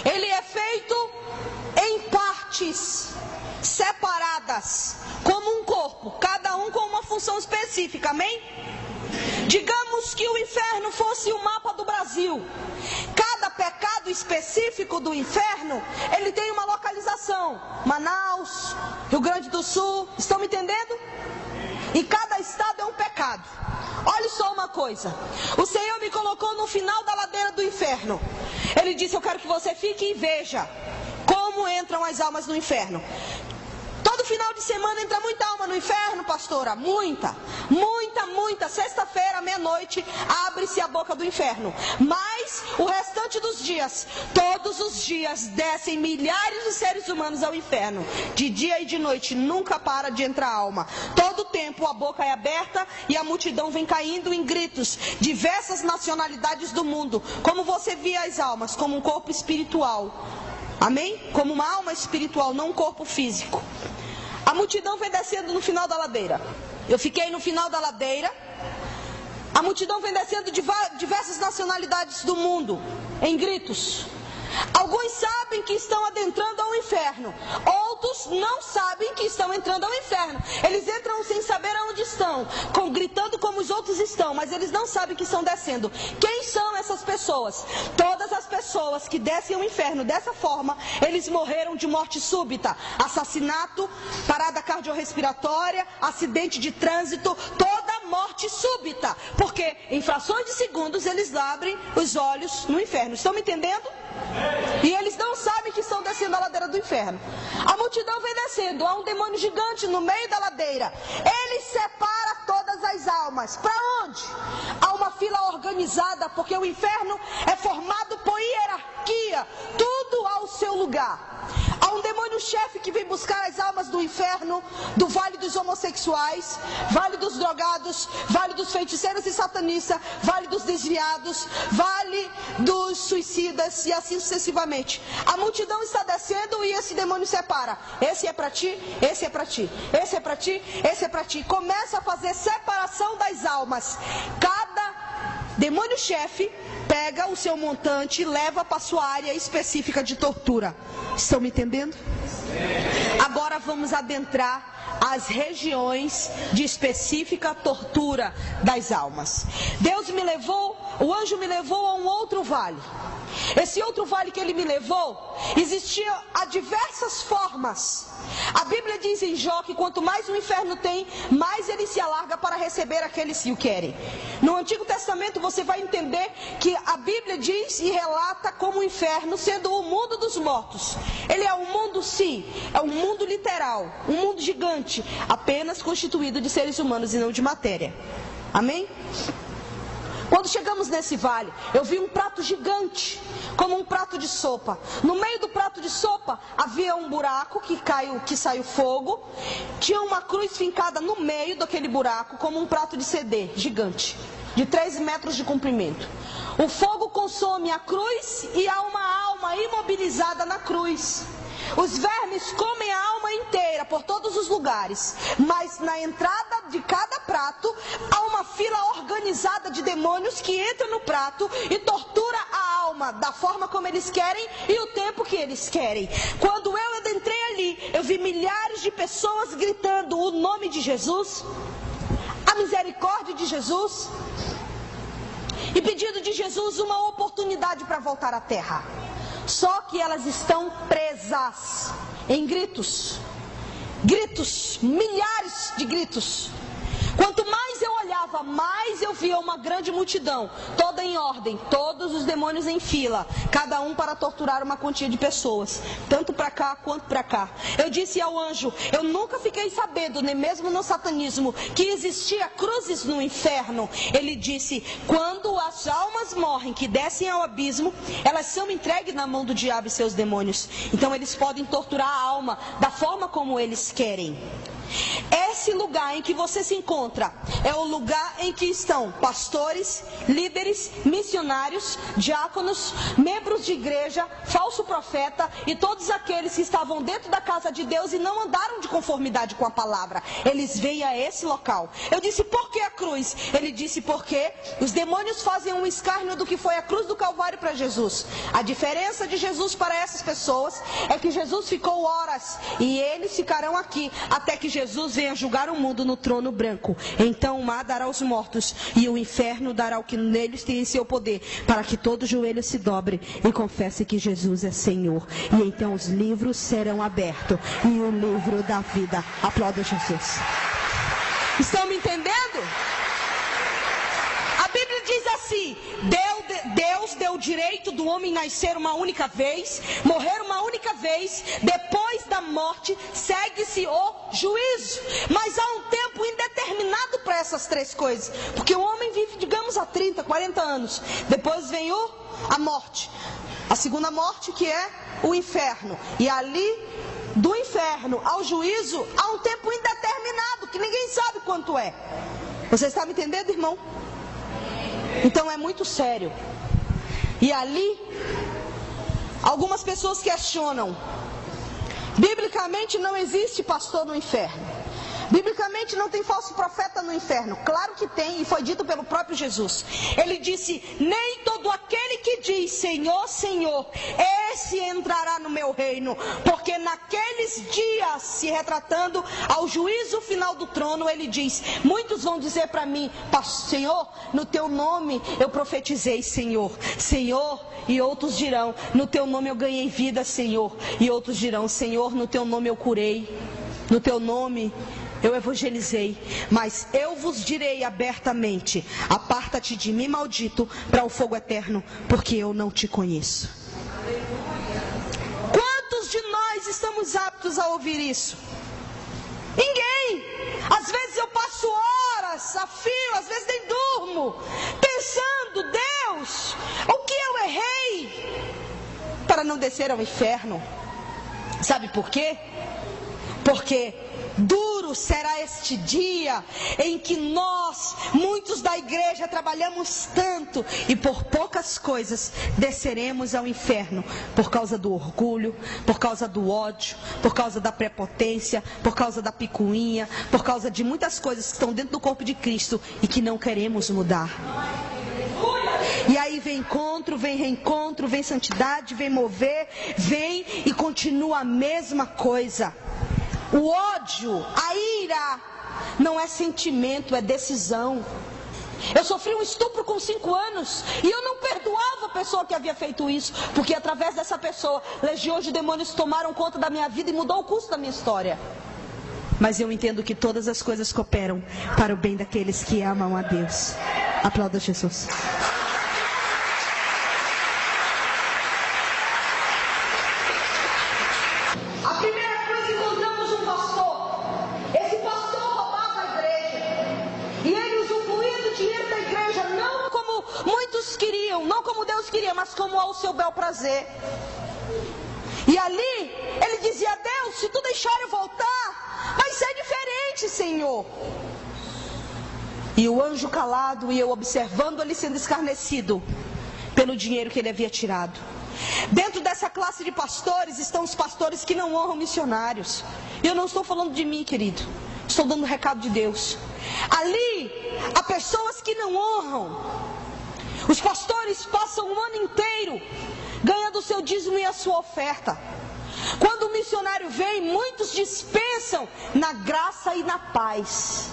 Ele é feito em partes separadas, como um corpo, cada um com uma função específica, amém? Digamos que o inferno fosse o mapa do Brasil. Cada pecado específico do inferno, ele tem uma localização. Manaus, Rio Grande do Sul, estão me entendendo? E cada estado é um pecado. Olha só uma coisa. O Senhor me colocou no final da ladeira do inferno. Ele disse: eu quero que você fique e veja como como entram as almas no inferno. Todo final de semana entra muita alma no inferno, pastora? Muita. Sexta-feira, meia-noite, abre-se a boca do inferno. Mas o restante dos dias, todos os dias, descem milhares de seres humanos ao inferno. De dia e de noite, nunca para de entrar alma. Todo tempo a boca é aberta e a multidão vem caindo em gritos. Diversas nacionalidades do mundo. Como você via as almas? Como um corpo espiritual. Amém? Como uma alma espiritual, não um corpo físico. A multidão vem descendo no final da ladeira. Eu fiquei no final da ladeira. A multidão vem descendo de diversas nacionalidades do mundo, em gritos. Alguns sabem que estão adentrando ao inferno. Outros não sabem que estão entrando ao inferno. Eles entram sem saber aonde estão, gritando como os outros estão, mas eles não sabem que estão descendo. Quem são essas pessoas? Todas as pessoas que descem ao inferno dessa forma, eles morreram de morte súbita. Assassinato, parada cardiorrespiratória, acidente de trânsito, toda morte súbita. Porque em frações de segundos eles abrem os olhos no inferno. Estão me entendendo? E eles não sabem que estão descendo a ladeira do inferno. A multidão vem descendo. Há um demônio gigante no meio da ladeira. Ele separa todas as almas. Para onde? Há uma fila organizada, porque o inferno é formado por hierarquia. Tudo ao seu lugar. Há um demônio-chefe que vem buscar as almas do inferno, do vale dos homossexuais, vale dos drogados, vale dos feiticeiros e satanistas, vale dos desviados, vale dos suicidas e assim sucessivamente. A multidão está descendo e esse demônio separa. Esse é para ti, esse é para ti, esse é para ti, esse é para ti. Começa a fazer separação das almas. Cada demônio-chefe pega o seu montante e leva para a sua área específica de tortura. Estão me entendendo? Agora vamos adentrar as regiões de específica tortura das almas. Deus me levou, o anjo me levou a um outro vale. Esse outro vale que ele me levou, existia a diversas formas. A Bíblia diz em Jó que quanto mais o inferno tem, mais ele se alarga para receber aqueles que o querem. No Antigo Testamento você vai entender que a Bíblia diz e relata como o inferno sendo o mundo dos mortos. Ele é um mundo, sim, é um mundo literal, um mundo gigante, apenas constituído de seres humanos e não de matéria. Amém? Quando chegamos nesse vale, eu vi um prato gigante, como um prato de sopa. No meio do prato de sopa havia um buraco que saiu fogo. Tinha uma cruz fincada no meio daquele buraco, como um prato de CD gigante, de 3 metros de comprimento. O fogo consome a cruz e há uma alma imobilizada na cruz. Os vermes comem a alma inteira por todos os lugares, mas na entrada de cada prato há uma fila organizada de demônios que entram no prato e tortura a alma da forma como eles querem e o tempo que eles querem. Quando eu entrei ali, eu vi milhares de pessoas gritando o nome de Jesus, a misericórdia de Jesus, e pedindo de Jesus uma oportunidade para voltar à terra. Só que elas estão presas em gritos, milhares de gritos. Quanto mais eu olhava, mais eu via uma grande multidão, toda em ordem, todos os demônios em fila, cada um para torturar uma quantia de pessoas, tanto para cá quanto para cá. Eu disse ao anjo, eu nunca fiquei sabendo, nem mesmo no satanismo, que existia cruzes no inferno. Ele disse, quando as almas morrem, que descem ao abismo, elas são entregues na mão do diabo e seus demônios. Então eles podem torturar a alma da forma como eles querem. Esse lugar em que você se encontra é o lugar em que estão pastores, líderes, missionários, diáconos, membros de igreja, falso profeta e todos aqueles que estavam dentro da casa de Deus e não andaram de conformidade com a palavra. Eles vêm a esse local. Eu disse, por que a cruz? Ele disse, porque os demônios fazem um escárnio do que foi a cruz do Calvário para Jesus. A diferença de Jesus para essas pessoas é que Jesus ficou horas e eles ficarão aqui até que Jesus venha julgar o mundo no trono branco. Então o mar dará aos mortos e o inferno dará o que neles tem em seu poder, para que todo joelho se dobre e confesse que Jesus é Senhor. E então os livros serão abertos e o livro da vida. Aplauda Jesus. Estão me entendendo? A Bíblia diz assim, Deus deu o direito do homem nascer uma única vez, morrer uma única vez, depois da morte segue-se o juízo. Mas há um tempo indeterminado para essas três coisas, porque o homem vive, digamos, há 30, 40 anos. Depois vem a morte, a segunda morte, que é o inferno. E ali, do inferno ao juízo, há um tempo indeterminado, que ninguém sabe quanto é. Você está me entendendo, irmão? Então é muito sério. E ali, algumas pessoas questionam: biblicamente não existe pastor no inferno. Biblicamente não tem falso profeta no inferno. Claro que tem, e foi dito pelo próprio Jesus. Ele disse: nem todo aquele que diz Senhor, Senhor, esse entrará no meu reino. Porque naqueles dias, se retratando ao juízo final do trono, ele diz: muitos vão dizer para mim, Senhor, no teu nome eu profetizei, Senhor, Senhor. E outros dirão: no teu nome eu ganhei vida, Senhor. E outros dirão: Senhor, no teu nome eu curei, no teu nome eu evangelizei. Mas eu vos direi abertamente: aparta-te de mim, maldito, para o fogo eterno, porque eu não te conheço. Quantos de nós estamos aptos a ouvir isso? Ninguém. Às vezes eu passo horas a fio, às vezes nem durmo, pensando: Deus, o que eu errei para não descer ao inferno? Sabe por quê? Porque duro será este dia em que nós, muitos da igreja, trabalhamos tanto e por poucas coisas desceremos ao inferno, por causa do orgulho, por causa do ódio, por causa da prepotência, por causa da picuinha, por causa de muitas coisas que estão dentro do corpo de Cristo e que não queremos mudar. E aí vem encontro, vem reencontro, vem santidade, vem mover, vem e continua a mesma coisa. O ódio, a ira, não é sentimento, é decisão. Eu sofri um estupro com 5 anos e eu não perdoava a pessoa que havia feito isso, porque através dessa pessoa, legiões de demônios tomaram conta da minha vida e mudou o curso da minha história. Mas eu entendo que todas as coisas cooperam para o bem daqueles que amam a Deus. Aplauda Jesus. Mas como ao seu bel prazer. E ali ele dizia: Deus, se tu deixar eu voltar, vai ser diferente, Senhor. E o anjo calado e eu observando ele sendo escarnecido pelo dinheiro que ele havia tirado. Dentro dessa classe de pastores estão os pastores que não honram missionários. E eu não estou falando de mim, querido, estou dando o recado de Deus. Ali há pessoas que não honram. Os pastores passam o ano inteiro ganhando o seu dízimo e a sua oferta. Quando o missionário vem, muitos dispensam na graça e na paz.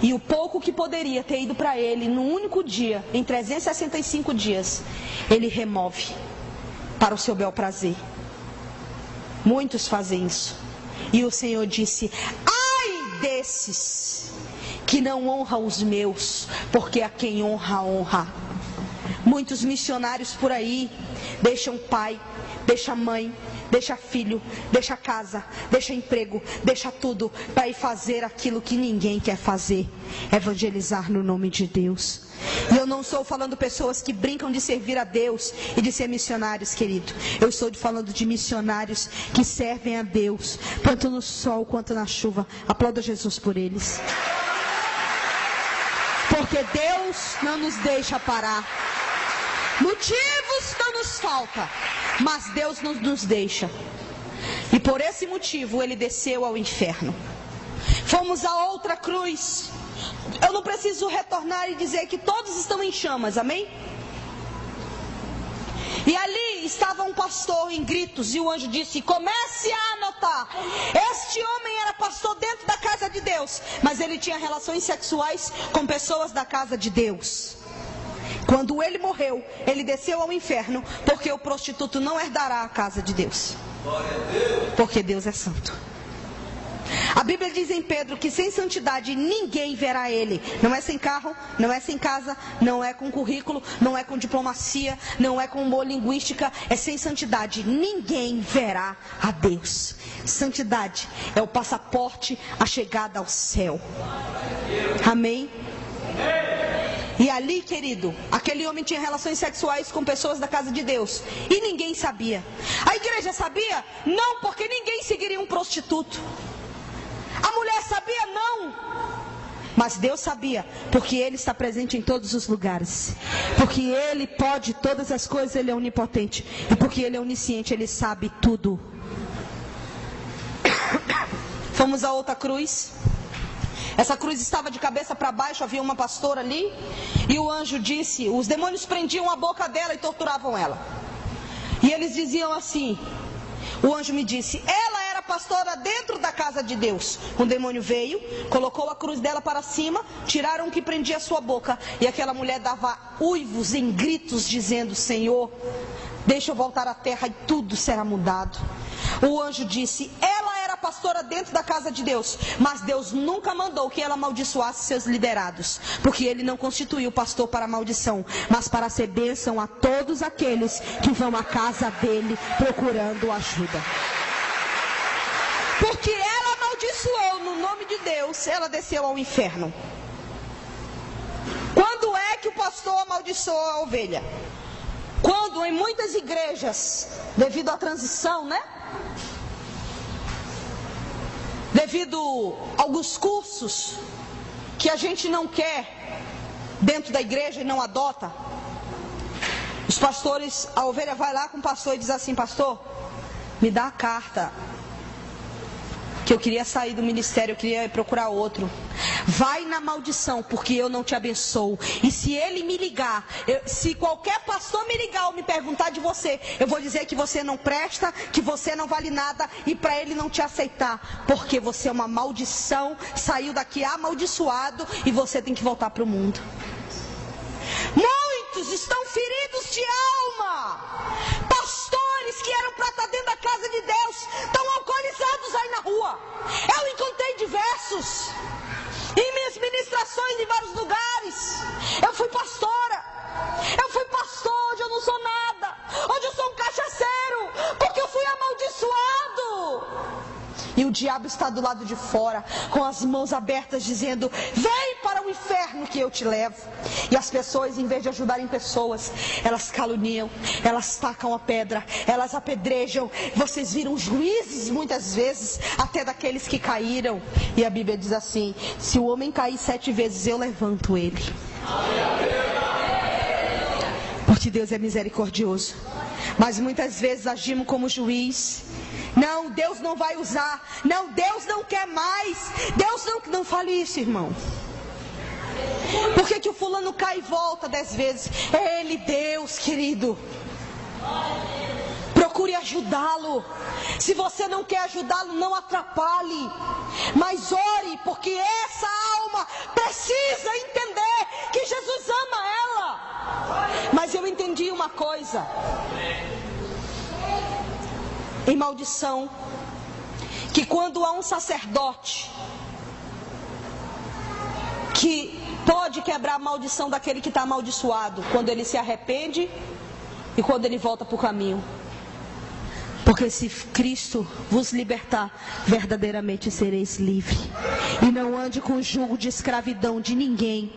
E o pouco que poderia ter ido para ele num único dia, em 365 dias, ele remove para o seu bel prazer. Muitos fazem isso. E o Senhor disse: ai desses que não honra os meus, porque a quem honra, honra. Muitos missionários por aí deixam pai, deixa mãe, deixa filho, deixa casa, deixa emprego, deixa tudo para ir fazer aquilo que ninguém quer fazer, evangelizar no nome de Deus. E eu não estou falando pessoas que brincam de servir a Deus e de ser missionários, querido. Eu estou falando de missionários que servem a Deus, tanto no sol quanto na chuva. Aplauda Jesus por eles. Porque Deus não nos deixa parar. Motivos não nos falta, mas Deus não nos deixa. E por esse motivo ele desceu ao inferno. Fomos a outra cruz. Eu não preciso retornar e dizer que todos estão em chamas, amém? E ali estava um pastor em gritos, e o anjo disse: comece a anotar. Este homem era pastor dentro da casa de Deus, mas ele tinha relações sexuais com pessoas da casa de Deus. Quando ele morreu, ele desceu ao inferno, porque o prostituto não herdará a casa de Deus. Porque Deus é santo. A Bíblia diz em Pedro que sem santidade ninguém verá Ele. Não é sem carro, não é sem casa, não é com currículo, não é com diplomacia, não é com boa linguística, é sem santidade. Ninguém verá a Deus. Santidade é o passaporte, a chegada ao céu. Amém? E ali, querido, aquele homem tinha relações sexuais com pessoas da casa de Deus. E ninguém sabia. A igreja sabia? Não, porque ninguém seguiria um prostituto. A mulher sabia? Não. Mas Deus sabia, porque Ele está presente em todos os lugares. Porque Ele pode todas as coisas, Ele é onipotente. E porque Ele é onisciente, Ele sabe tudo. Fomos a outra cruz. Essa cruz estava de cabeça para baixo, havia uma pastora ali. E o anjo disse, os demônios prendiam a boca dela e torturavam ela. E eles diziam assim, o anjo me disse, ela era pastora dentro da casa de Deus. Um demônio veio, colocou a cruz dela para cima, tiraram o que prendia a sua boca. E aquela mulher dava uivos em gritos, dizendo, Senhor, deixa eu voltar à terra e tudo será mudado. O anjo disse, ela era pastora dentro da casa de Deus, mas Deus nunca mandou que ela amaldiçoasse seus liderados, porque Ele não constituiu pastor para maldição, mas para ser bênção a todos aqueles que vão à casa dele procurando ajuda. Porque ela amaldiçoou no nome de Deus, ela desceu ao inferno. Quando é que o pastor amaldiçoa a ovelha? Quando em muitas igrejas, devido à transição, devido a alguns cursos que a gente não quer dentro da igreja e não adota, os pastores, a ovelha vai lá com o pastor e diz assim, pastor, me dá a carta, que eu queria sair do ministério, eu queria procurar outro. Vai na maldição, porque eu não te abençoo. E se ele me ligar, se qualquer pastor me ligar ou me perguntar de você, eu vou dizer que você não presta, que você não vale nada, e para ele não te aceitar, porque você é uma maldição, saiu daqui amaldiçoado e você tem que voltar para o mundo. Muitos estão feridos de alma. Pastores que eram para estar dentro da casa de Deus estão alcoolizados aí na rua. Eu encontrei diversos em minhas ministrações em vários lugares. Eu fui pastora. Hoje eu não sou nada. Hoje eu sou um cachaceiro, porque eu fui amaldiçoado. E o diabo está do lado de fora, com as mãos abertas, dizendo, vem para o inferno que eu te levo. E as pessoas, em vez de ajudarem pessoas, elas caluniam, elas tacam a pedra, elas apedrejam. Vocês viram juízes muitas vezes, até daqueles que caíram. E a Bíblia diz assim, se o homem cair 7 vezes, eu levanto ele. Porque Deus é misericordioso. Mas muitas vezes agimos como juiz. Não, Deus não vai usar. Não, Deus não quer mais. Deus não fale isso, irmão. Por que o fulano cai e volta 10 vezes? É Ele, Deus, querido. Procure ajudá-lo. Se você não quer ajudá-lo, não atrapalhe. Mas ore, porque essa alma precisa entender que Jesus ama ela. Mas eu entendi uma coisa. Em maldição, que quando há um sacerdote que pode quebrar a maldição daquele que está amaldiçoado, quando ele se arrepende e quando ele volta para o caminho. Porque se Cristo vos libertar, verdadeiramente sereis livres. E não ande com o jugo de escravidão de ninguém,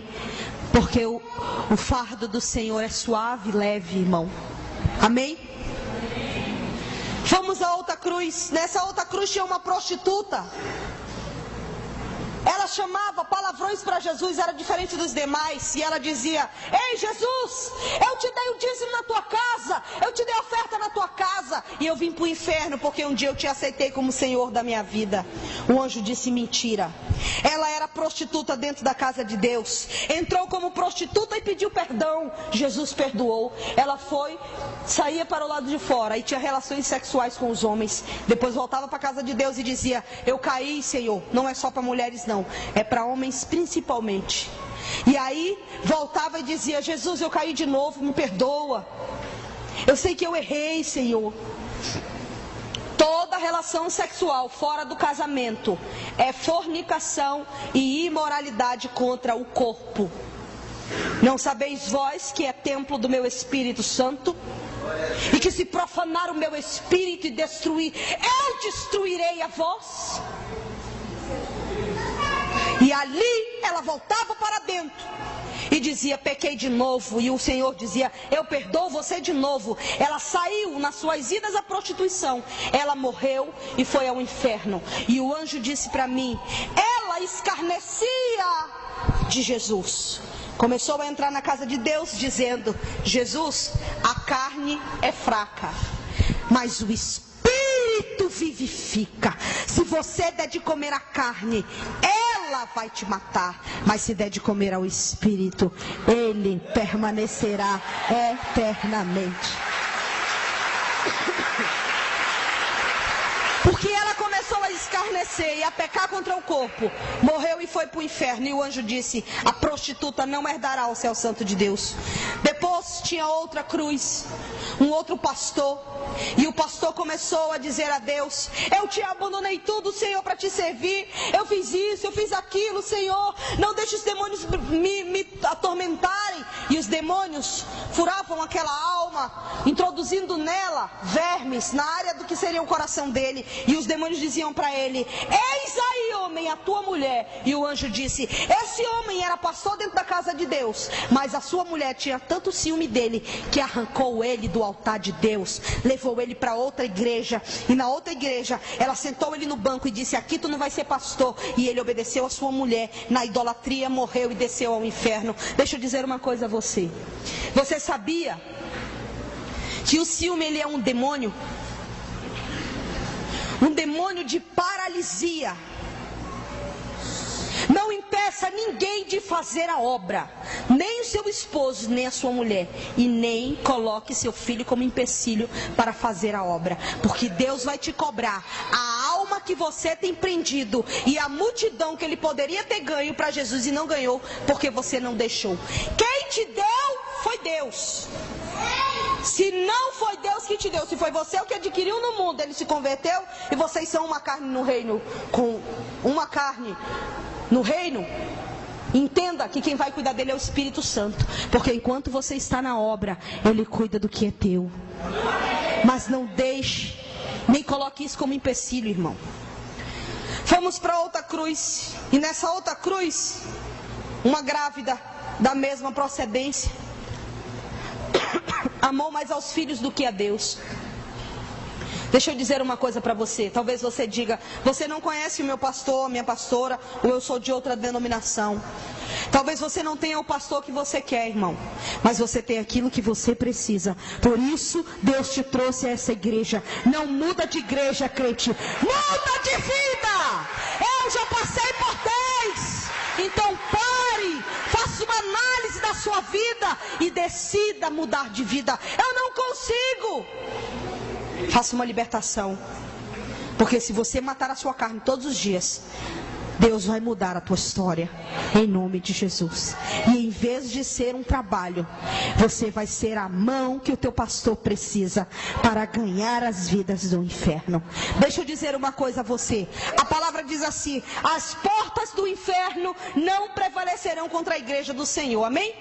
porque o fardo do Senhor é suave e leve, irmão. Amém? Vamos à outra cruz. Nessa outra cruz tinha uma prostituta. Ela chamava palavrões para Jesus, era diferente dos demais. E ela dizia, ei Jesus, eu te dei o dízimo na tua casa, eu te dei a oferta na tua casa, e eu vim para o inferno porque um dia eu te aceitei como Senhor da minha vida. O anjo disse, mentira. Ela era prostituta dentro da casa de Deus. Entrou como prostituta e pediu perdão. Jesus perdoou. Ela foi, saía para o lado de fora e tinha relações sexuais com os homens. Depois voltava para a casa de Deus e dizia, eu caí, Senhor. Não é só para mulheres não, é para homens principalmente. E aí voltava e dizia, Jesus, eu caí de novo, me perdoa. Eu sei que eu errei, Senhor. Toda relação sexual fora do casamento é fornicação e imoralidade contra o corpo. Não sabeis vós que é templo do meu Espírito Santo? E que se profanar o meu Espírito e destruir, eu destruirei a vós? E ali ela voltava para dentro e dizia, pequei de novo. E o Senhor dizia, eu perdoo você de novo. Ela saiu nas suas idas à prostituição. Ela morreu e foi ao inferno. E o anjo disse para mim, ela escarnecia de Jesus. Começou a entrar na casa de Deus dizendo, Jesus, a carne é fraca, mas o Espírito vivifica. Se você der de comer a carne, ela vai te matar. Mas se der de comer ao Espírito, ele permanecerá eternamente. Porque ela começou a escarnecer e a pecar contra o corpo. Morreu e foi para o inferno. E o anjo disse, a prostituta não herdará o céu santo de Deus. Depois tinha outra cruz, um outro pastor. E o pastor começou a dizer a Deus, eu te abandonei tudo, Senhor, para te servir. Eu fiz isso, eu fiz aquilo, Senhor. Não deixe os demônios me atormentarem. E os demônios furavam aquela alma, introduzindo nela vermes na área do que seria o coração dele. E os demônios diziam para ele, eis aí, homem, a tua mulher. E o anjo disse, esse homem era pastor dentro da casa de Deus, mas a sua mulher tinha tanto ciúme dele, que arrancou ele do altar de Deus, levou ele para outra igreja. E na outra igreja, ela sentou ele no banco e disse, aqui tu não vai ser pastor. E ele obedeceu a sua mulher, na idolatria, morreu e desceu ao inferno. Deixa eu dizer uma coisa a você. Você sabia que o ciúme, ele é um demônio? Um demônio de paralisia. Não impeça ninguém de fazer a obra, nem o seu esposo, nem a sua mulher, e nem coloque seu filho como empecilho para fazer a obra, porque Deus vai te cobrar a alma que você tem prendido e a multidão que ele poderia ter ganho para Jesus e não ganhou, porque você não deixou. Quem te deu foi Deus. Se não foi Deus que te deu, se foi você o que adquiriu no mundo, ele se converteu e vocês são uma carne no reino, com uma carne no reino, entenda que quem vai cuidar dele é o Espírito Santo, porque enquanto você está na obra, ele cuida do que é teu. Mas não deixe, nem coloque isso como empecilho, irmão. Fomos para outra cruz, e nessa outra cruz, uma grávida da mesma procedência amou mais aos filhos do que a Deus. Deixa eu dizer uma coisa para você. Talvez você diga, você não conhece o meu pastor, minha pastora, ou eu sou de outra denominação. Talvez você não tenha o pastor que você quer, irmão, mas você tem aquilo que você precisa. Por isso Deus te trouxe a essa igreja. Não muda de igreja, crente, muda de vida. Eu já passei por 10. Então pare, faça uma análise da sua vida e decida mudar de vida. Eu não consigo. Faça uma libertação, porque se você matar a sua carne todos os dias, Deus vai mudar a tua história, em nome de Jesus. E em vez de ser um trabalho, você vai ser a mão que o teu pastor precisa para ganhar as vidas do inferno. Deixa eu dizer uma coisa a você. A palavra diz assim, as portas do inferno não prevalecerão contra a igreja do Senhor, amém?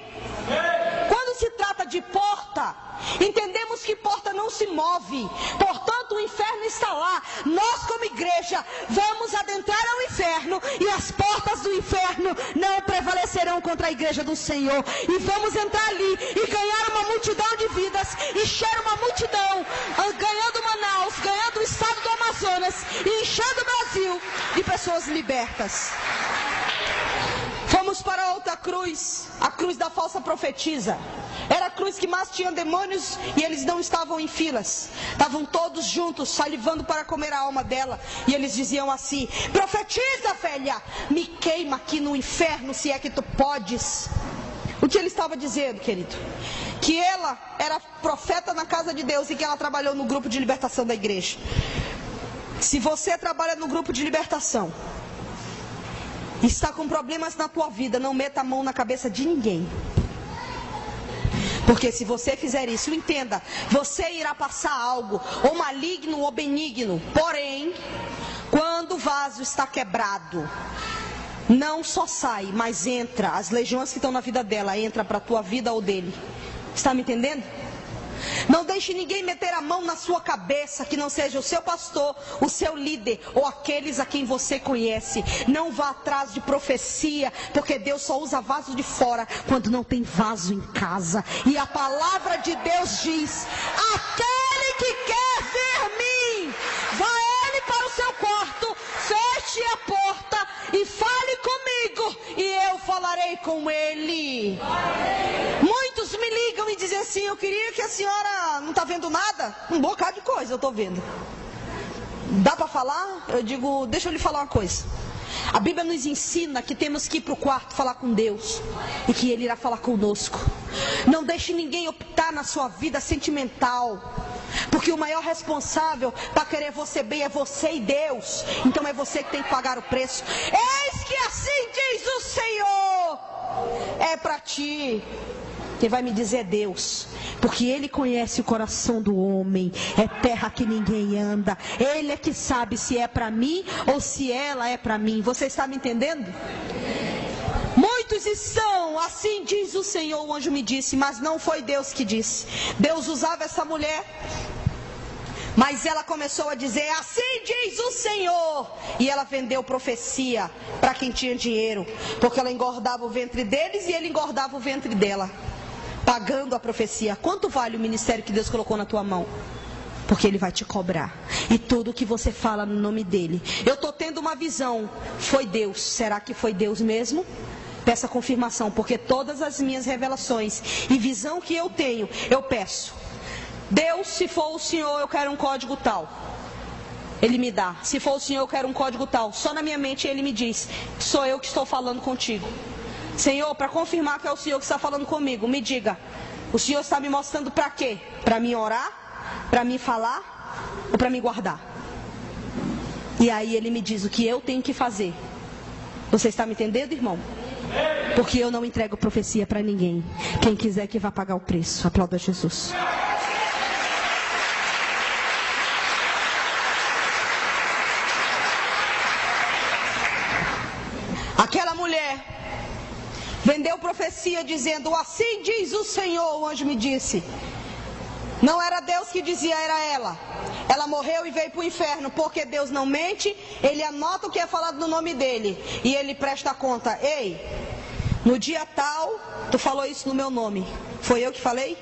Quando se trata de porta, entendemos que porta não se move, portanto o inferno está lá. Nós como igreja vamos adentrar ao inferno e as portas do inferno não prevalecerão contra a igreja do Senhor. E vamos entrar ali e ganhar uma multidão de vidas, encher uma multidão, ganhando Manaus, ganhando o estado do Amazonas e enchendo o Brasil de pessoas libertas. Fomos para outra cruz, a cruz da falsa profetisa. Era a cruz que mais tinha demônios e eles não estavam em filas. Estavam todos juntos, salivando para comer a alma dela. E eles diziam assim, profetiza, velha, me queima aqui no inferno se é que tu podes. O que ele estava dizendo, querido? Que ela era profeta na casa de Deus e que ela trabalhou no grupo de libertação da igreja. Se você trabalha no grupo de libertação, está com problemas na tua vida, não meta a mão na cabeça de ninguém. Porque se você fizer isso, entenda, você irá passar algo, ou maligno ou benigno. Porém, quando o vaso está quebrado, não só sai, mas entra. As legiões que estão na vida dela, entra para a tua vida ou dele. Está me entendendo? Não deixe ninguém meter a mão na sua cabeça que não seja o seu pastor, o seu líder ou aqueles a quem você conhece. Não vá atrás de profecia, porque Deus só usa vaso de fora quando não tem vaso em casa. E a palavra de Deus diz: aquele que quer ver mim, vá ele para o seu quarto, feche a porta e fale comigo, e eu falarei com ele. Muitos me ligam e dizem assim: eu queria que a senhora não está vendo nada. Um bocado de coisa eu estou vendo. Dá para falar? Eu digo, deixa eu lhe falar uma coisa. A Bíblia nos ensina que temos que ir para o quarto falar com Deus, e que Ele irá falar conosco. Não deixe ninguém optar na sua vida sentimental, porque o maior responsável para querer você bem é você e Deus. Então é você que tem que pagar o preço. Eis que assim diz o Senhor: é para ti. Quem vai me dizer é Deus, porque Ele conhece o coração do homem. É terra que ninguém anda. Ele é que sabe se é para mim ou se ela é para mim. Você está me entendendo? Muitos estão, assim diz o Senhor, o anjo me disse, mas não foi Deus que disse. Deus usava essa mulher, mas ela começou a dizer: assim diz o Senhor. E ela vendeu profecia para quem tinha dinheiro, porque ela engordava o ventre deles e ele engordava o ventre dela, pagando a profecia. Quanto vale o ministério que Deus colocou na tua mão? Porque Ele vai te cobrar. E tudo que você fala no nome dEle. Eu estou tendo uma visão. Foi Deus. Será que foi Deus mesmo? Peça confirmação, porque todas as minhas revelações e visão que eu tenho, eu peço: Deus, se for o Senhor, eu quero um código tal. Ele me dá. Se for o Senhor, eu quero um código tal. Só na minha mente Ele me diz: sou eu que estou falando contigo. Senhor, para confirmar que é o Senhor que está falando comigo, me diga, o Senhor está me mostrando para quê? Para mim orar? Para mim falar? Ou para me guardar? E aí Ele me diz o que eu tenho que fazer. Você está me entendendo, irmão? Porque eu não entrego profecia para ninguém. Quem quiser que vá pagar o preço. Aplauda Jesus. Aquela mulher vendeu profecia dizendo: assim diz o Senhor, o anjo me disse. Não era Deus que dizia, era ela. Ela morreu e veio para o inferno, porque Deus não mente. Ele anota o que é falado no nome dele, e ele presta conta. Ei, no dia tal, tu falou isso no meu nome. Foi eu que falei?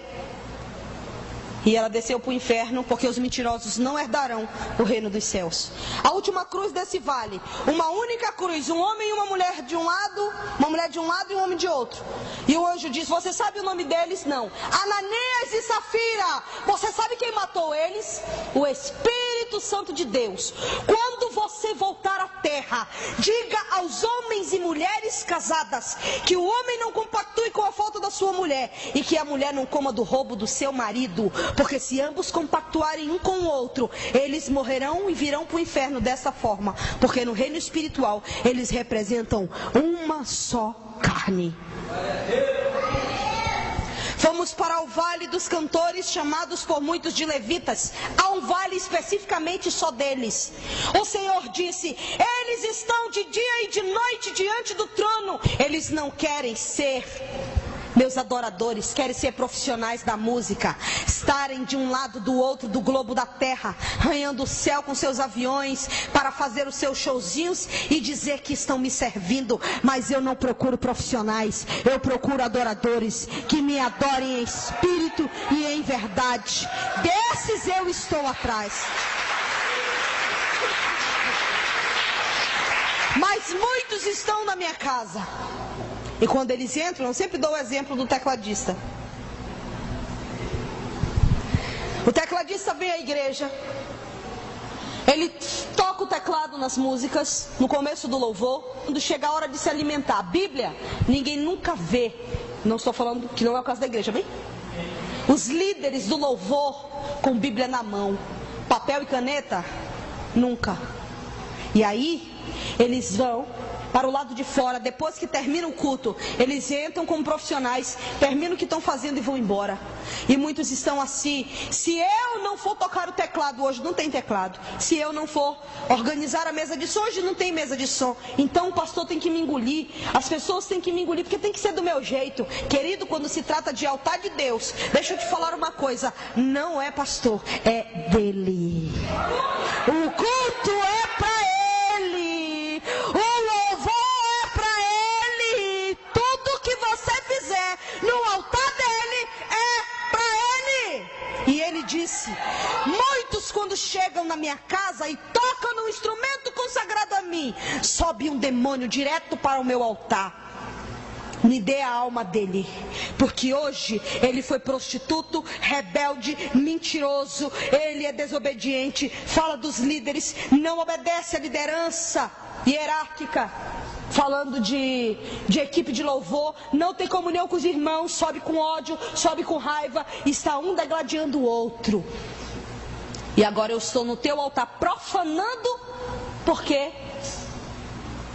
E ela desceu para o inferno, porque os mentirosos não herdarão o reino dos céus. A última cruz desse vale, uma única cruz, um homem e uma mulher de um lado, uma mulher de um lado e um homem de outro. E o anjo diz: você sabe o nome deles? Não. Ananias e Safira. Você sabe quem matou eles? O Espírito Santo de Deus. Quando você voltar à terra, diga aos homens e mulheres casadas que o homem não compactue com a falta da sua mulher, e que a mulher não coma do roubo do seu marido. Porque se ambos compactuarem um com o outro, eles morrerão e virão para o inferno dessa forma. Porque no reino espiritual, eles representam uma só carne. Fomos para o vale dos cantores, chamados por muitos de levitas. Há um vale especificamente só deles. O Senhor disse: eles estão de dia e de noite diante do trono. Eles não querem ser meus adoradores, querem ser profissionais da música, estarem de um lado do outro do globo da terra, arranhando o céu com seus aviões para fazer os seus showzinhos e dizer que estão me servindo. Mas eu não procuro profissionais, eu procuro adoradores que me adorem em espírito e em verdade. Desses eu estou atrás. Mas muitos estão na minha casa. E quando eles entram, eu sempre dou o exemplo do tecladista. O tecladista vem à igreja, ele toca o teclado nas músicas, no começo do louvor. Quando chega a hora de se alimentar, a Bíblia, ninguém nunca vê. Não estou falando que não é o caso da igreja, bem? Os líderes do louvor com Bíblia na mão, papel e caneta, nunca. E aí, eles vão para o lado de fora, depois que termina o culto, eles entram como profissionais, terminam o que estão fazendo e vão embora. E muitos estão assim: se eu não for tocar o teclado hoje, não tem teclado. Se eu não for organizar a mesa de som, hoje não tem mesa de som. Então o pastor tem que me engolir, as pessoas têm que me engolir, porque tem que ser do meu jeito. Querido, quando se trata de altar de Deus, deixa eu te falar uma coisa: não é pastor, é dele. O culto é para ele, o louvor é para ele. Tudo que você fizer no altar dele é para ele. E ele disse: muitos quando chegam na minha casa e tocam no instrumento consagrado a mim, sobe um demônio direto para o meu altar. Me dê a alma dele, porque hoje ele foi prostituto, rebelde, mentiroso, ele é desobediente, fala dos líderes, não obedece à liderança hierárquica, falando de equipe de louvor, não tem comunhão com os irmãos, sobe com ódio, sobe com raiva, está um degladiando o outro. E agora eu estou no teu altar profanando, por quê?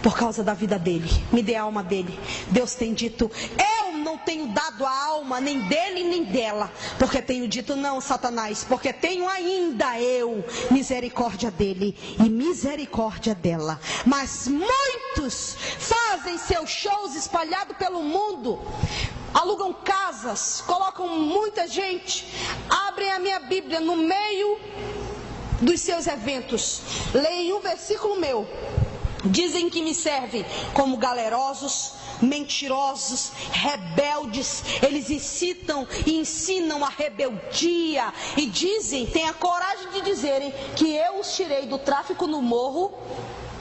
Por causa da vida dele. Me dê a alma dele. Deus tem dito: eu não tenho dado a alma nem dele nem dela, porque tenho dito: não, Satanás, porque tenho ainda eu misericórdia dele e misericórdia dela. Mas muitos fazem seus shows espalhados pelo mundo, alugam casas, colocam muita gente, abrem a minha Bíblia no meio dos seus eventos, leem um versículo meu. Dizem que me servem como galerosos, mentirosos, rebeldes. Eles incitam e ensinam a rebeldia. E dizem, têm a coragem de dizerem que eu os tirei do tráfico no morro,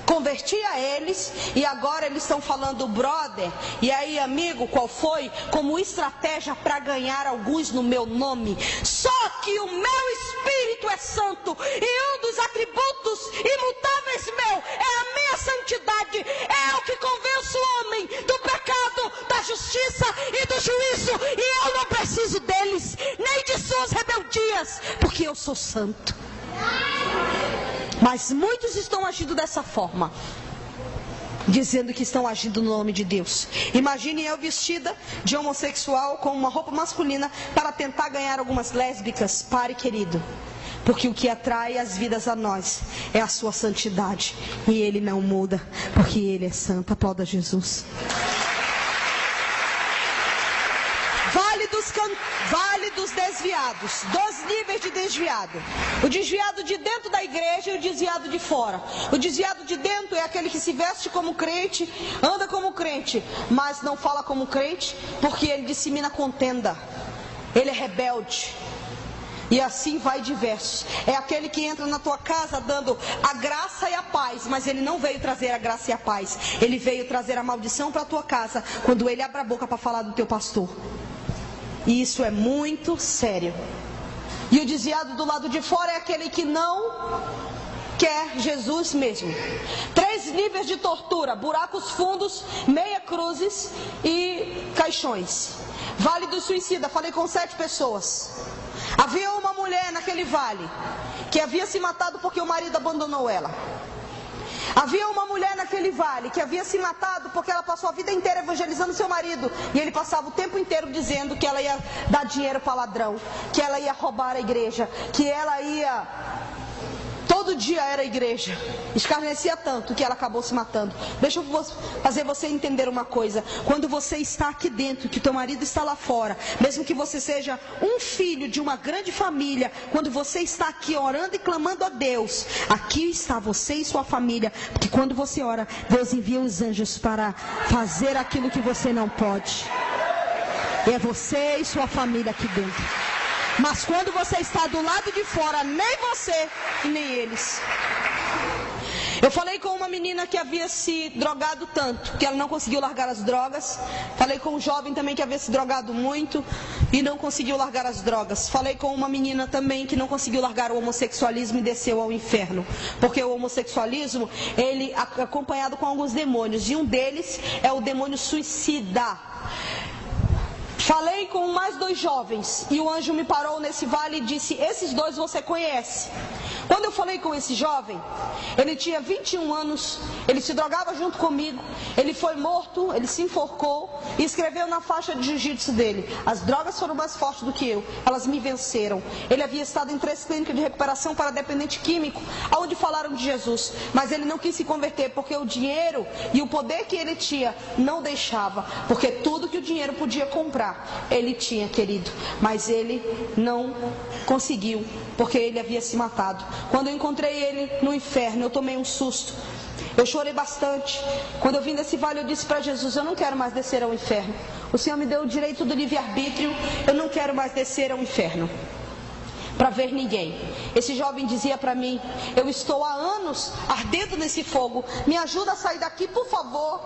converti a eles, e agora eles estão falando brother, e aí amigo, qual foi? Como estratégia para ganhar alguns no meu nome. Só que o meu Espírito é santo, e um dos atributos imutáveis meu é a minha santidade. É o que convence o homem do pecado, da justiça e do juízo, e eu não preciso deles, nem de suas rebeldias, porque eu sou santo. Mas muitos estão agindo dessa forma, dizendo que estão agindo no nome de Deus. Imagine eu vestida de homossexual com uma roupa masculina para tentar ganhar algumas lésbicas. Pare, querido, porque o que atrai as vidas a nós é a sua santidade, e ele não muda, porque ele é santo. Aplauda Jesus. Vale dos desviados, 2 níveis de desviado: o desviado de dentro da igreja e o desviado de fora. O desviado de dentro é aquele que se veste como crente, anda como crente, mas não fala como crente, porque ele dissemina contenda, ele é rebelde. E assim vai diversos. É aquele que entra na tua casa dando a graça e a paz, mas ele não veio trazer a graça e a paz, ele veio trazer a maldição para a tua casa, quando ele abre a boca para falar do teu pastor. E isso é muito sério. E o desviado do lado de fora é aquele que não quer Jesus mesmo. 3 níveis de tortura: buracos fundos, meia cruzes e caixões. Vale do suicida, falei com 7 pessoas. Havia uma mulher naquele vale que havia se matado porque o marido abandonou ela. Havia uma mulher naquele vale que havia se matado porque ela passou a vida inteira evangelizando seu marido, e ele passava o tempo inteiro dizendo que ela ia dar dinheiro para ladrão, que ela ia roubar a igreja, que ela ia... Todo dia era a igreja. Escarnecia tanto que ela acabou se matando. Deixa eu fazer você entender uma coisa: quando você está aqui dentro, que teu marido está lá fora, mesmo que você seja um filho de uma grande família, quando você está aqui orando e clamando a Deus, aqui está você e sua família, porque quando você ora, Deus envia os anjos para fazer aquilo que você não pode. É você e sua família aqui dentro. Mas quando você está do lado de fora, nem você e nem eles. Eu falei com uma menina que havia se drogado tanto que ela não conseguiu largar as drogas. Falei com um jovem também que havia se drogado muito e não conseguiu largar as drogas. Falei com uma menina também que não conseguiu largar o homossexualismo e desceu ao inferno. Porque o homossexualismo, ele é acompanhado com alguns demônios, e um deles é o demônio suicida. Falei com mais 2 jovens, e o anjo me parou nesse vale e disse: esses 2 você conhece. Quando eu falei com esse jovem, ele tinha 21 anos, ele se drogava junto comigo, ele foi morto, ele se enforcou e escreveu na faixa de jiu-jitsu dele: as drogas foram mais fortes do que eu, elas me venceram. Ele havia estado em 3 clínicas de recuperação para dependente químico, onde falaram de Jesus, mas ele não quis se converter porque o dinheiro e o poder que ele tinha não deixava, porque tudo que o dinheiro podia comprar, ele tinha, querido, mas ele não conseguiu, porque ele havia se matado. Quando eu encontrei ele no inferno, eu tomei um susto. Eu chorei bastante. Quando eu vim desse vale, eu disse para Jesus: eu não quero mais descer ao inferno. O Senhor me deu o direito do livre-arbítrio. Eu não quero mais descer ao inferno para ver ninguém. Esse jovem dizia para mim: eu estou há anos ardendo nesse fogo. Me ajuda a sair daqui, por favor.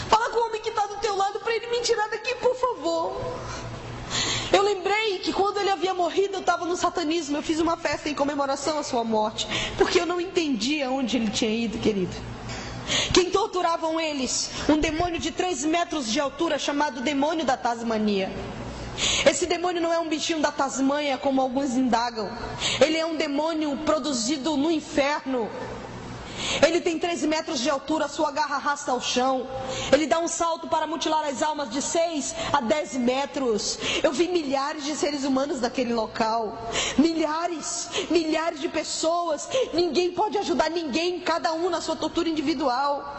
Fala com o homem que está do teu lado para ele me tirar daqui, por favor. Eu lembrei que quando ele havia morrido, eu estava no satanismo. Eu fiz uma festa em comemoração à sua morte, porque eu não entendia onde ele tinha ido, querido. Quem torturavam eles? Um demônio de 3 metros de altura, chamado demônio da Tasmania. Esse demônio não é um bichinho da Tasmânia, como alguns indagam. Ele é um demônio produzido no inferno. Ele tem 13 metros de altura, sua garra arrasta ao chão. Ele dá um salto para mutilar as almas de 6 a 10 metros. Eu vi milhares de seres humanos naquele local. Milhares de pessoas. Ninguém pode ajudar ninguém, cada um na sua tortura individual.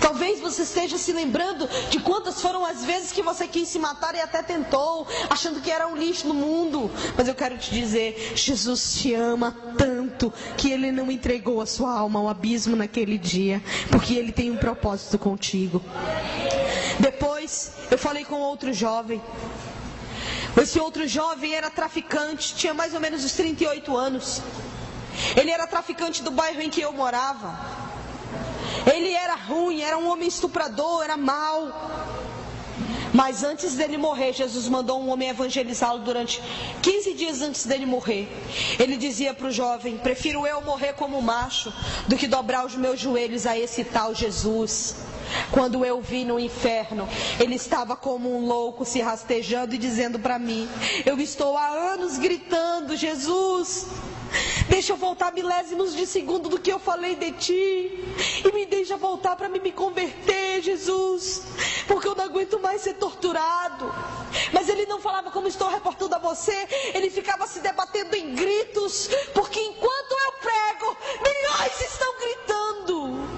Talvez você esteja se lembrando de quantas foram as vezes que você quis se matar e até tentou, achando que era um lixo no mundo. Mas eu quero te dizer, Jesus te ama tanto que Ele não entregou a sua alma ao abismo naquele dia, porque Ele tem um propósito contigo. Depois eu falei com outro jovem. Esse outro jovem era traficante, tinha mais ou menos uns 38 anos. Ele era traficante do bairro em que eu morava. Ele era ruim, era um homem estuprador, era mau. Mas antes dele morrer, Jesus mandou um homem evangelizá-lo durante 15 dias antes dele morrer. Ele dizia para o jovem: prefiro eu morrer como macho do que dobrar os meus joelhos a esse tal Jesus. Quando eu vi no inferno, ele estava como um louco, se rastejando e dizendo para mim: eu estou há anos gritando, Jesus, deixa eu voltar milésimos de segundo do que eu falei de ti, e me deixa voltar para me converter, Jesus, porque eu não aguento mais ser torturado. Mas ele não falava como estou reportando a você, ele ficava se debatendo em gritos, porque enquanto eu prego, milhões estão gritando.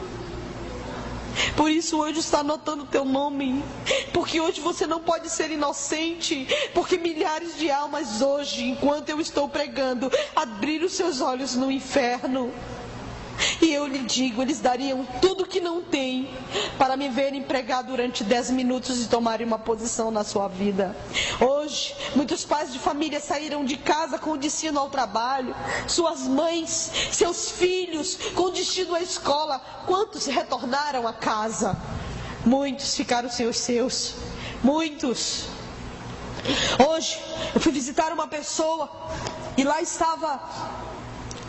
Por isso hoje está anotando o teu nome, porque hoje você não pode ser inocente, porque milhares de almas hoje, enquanto eu estou pregando, abriram seus olhos no inferno. E eu lhe digo, eles dariam tudo que não têm para me verem pregar durante 10 minutos e tomarem uma posição na sua vida. Hoje, muitos pais de família saíram de casa com destino ao trabalho, suas mães, seus filhos com destino à escola. Quantos retornaram a casa? Muitos ficaram sem os seus, muitos. Hoje, eu fui visitar uma pessoa e lá estava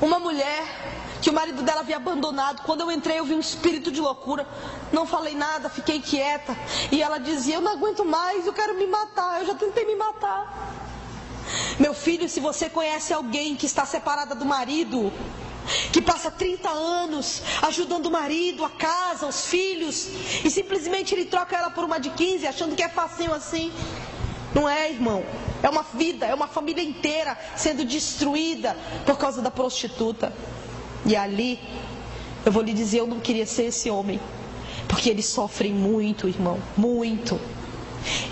uma mulher que o marido dela havia abandonado. Quando eu entrei, eu vi um espírito de loucura. Não falei nada, fiquei quieta. E ela dizia: eu não aguento mais, eu quero me matar, eu já tentei me matar. Meu filho, se você conhece alguém que está separada do marido, que passa 30 anos ajudando o marido, a casa, os filhos, e simplesmente ele troca ela por uma de 15, achando que é facinho assim. Não é, irmão. É uma vida, é uma família inteira sendo destruída por causa da prostituta. E ali, eu vou lhe dizer, eu não queria ser esse homem, porque eles sofrem muito, irmão, muito.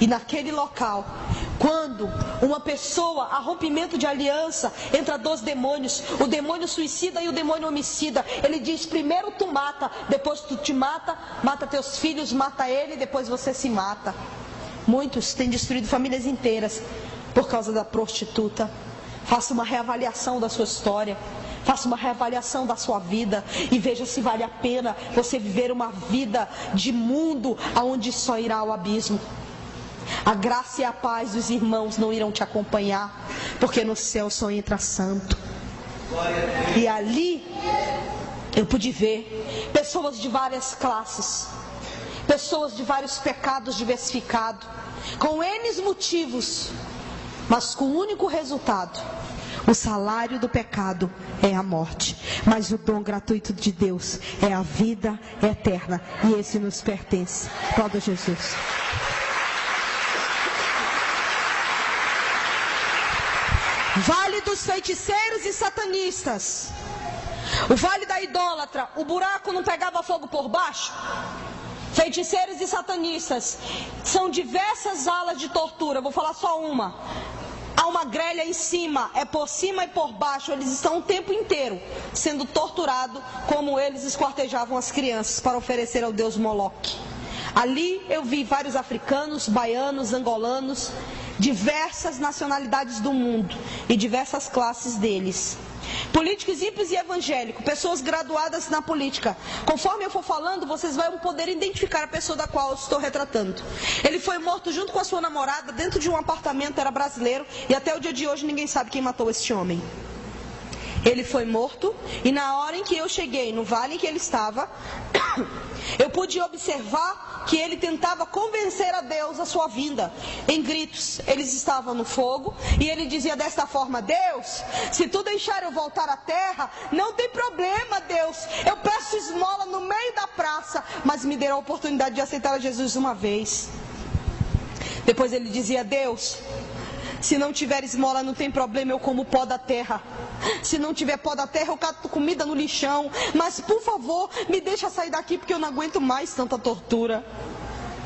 E naquele local, quando uma pessoa, a rompimento de aliança, entra 2 demônios, o demônio suicida e o demônio homicida. Ele diz: primeiro tu mata, depois tu te mata, mata teus filhos, mata ele, depois você se mata. Muitos têm destruído famílias inteiras por causa da prostituta. Faça uma reavaliação da sua história. Faça uma reavaliação da sua vida e veja se vale a pena você viver uma vida de mundo aonde só irá ao abismo. A graça e a paz dos irmãos não irão te acompanhar, porque no céu só entra santo. E ali eu pude ver pessoas de várias classes, pessoas de vários pecados diversificados, com N motivos, mas com um único resultado: O salário do pecado é a morte, mas o dom gratuito de Deus é a vida eterna, e esse nos pertence. Aplauda Jesus. Vale dos feiticeiros e satanistas. O vale da idólatra, o buraco não pegava fogo por baixo? Feiticeiros e satanistas. São diversas alas de tortura, vou falar só uma. Há uma grelha em cima, é por cima e por baixo, eles estão o tempo inteiro sendo torturados, como eles esquartejavam as crianças para oferecer ao deus Moloque. Ali eu vi vários africanos, baianos, angolanos, diversas nacionalidades do mundo e diversas classes deles. Políticos ímpios e evangélicos, pessoas graduadas na política. Conforme eu for falando, vocês vão poder identificar a pessoa da qual eu estou retratando. Ele foi morto junto com a sua namorada dentro de um apartamento, era brasileiro, e até o dia de hoje ninguém sabe quem matou este homem. Ele foi morto, e na hora em que eu cheguei no vale em que ele estava, eu pude observar que ele tentava convencer a Deus a sua vinda, em gritos. Eles estavam no fogo, e ele dizia desta forma: Deus, se tu deixar eu voltar à terra, não tem problema, Deus, eu peço esmola no meio da praça, mas me dê a oportunidade de aceitar a Jesus uma vez. Depois ele dizia: Deus, se não tiver esmola não tem problema, eu como pó da terra. Se não tiver pó da terra, eu cato comida no lixão. Mas por favor, me deixa sair daqui, porque eu não aguento mais tanta tortura.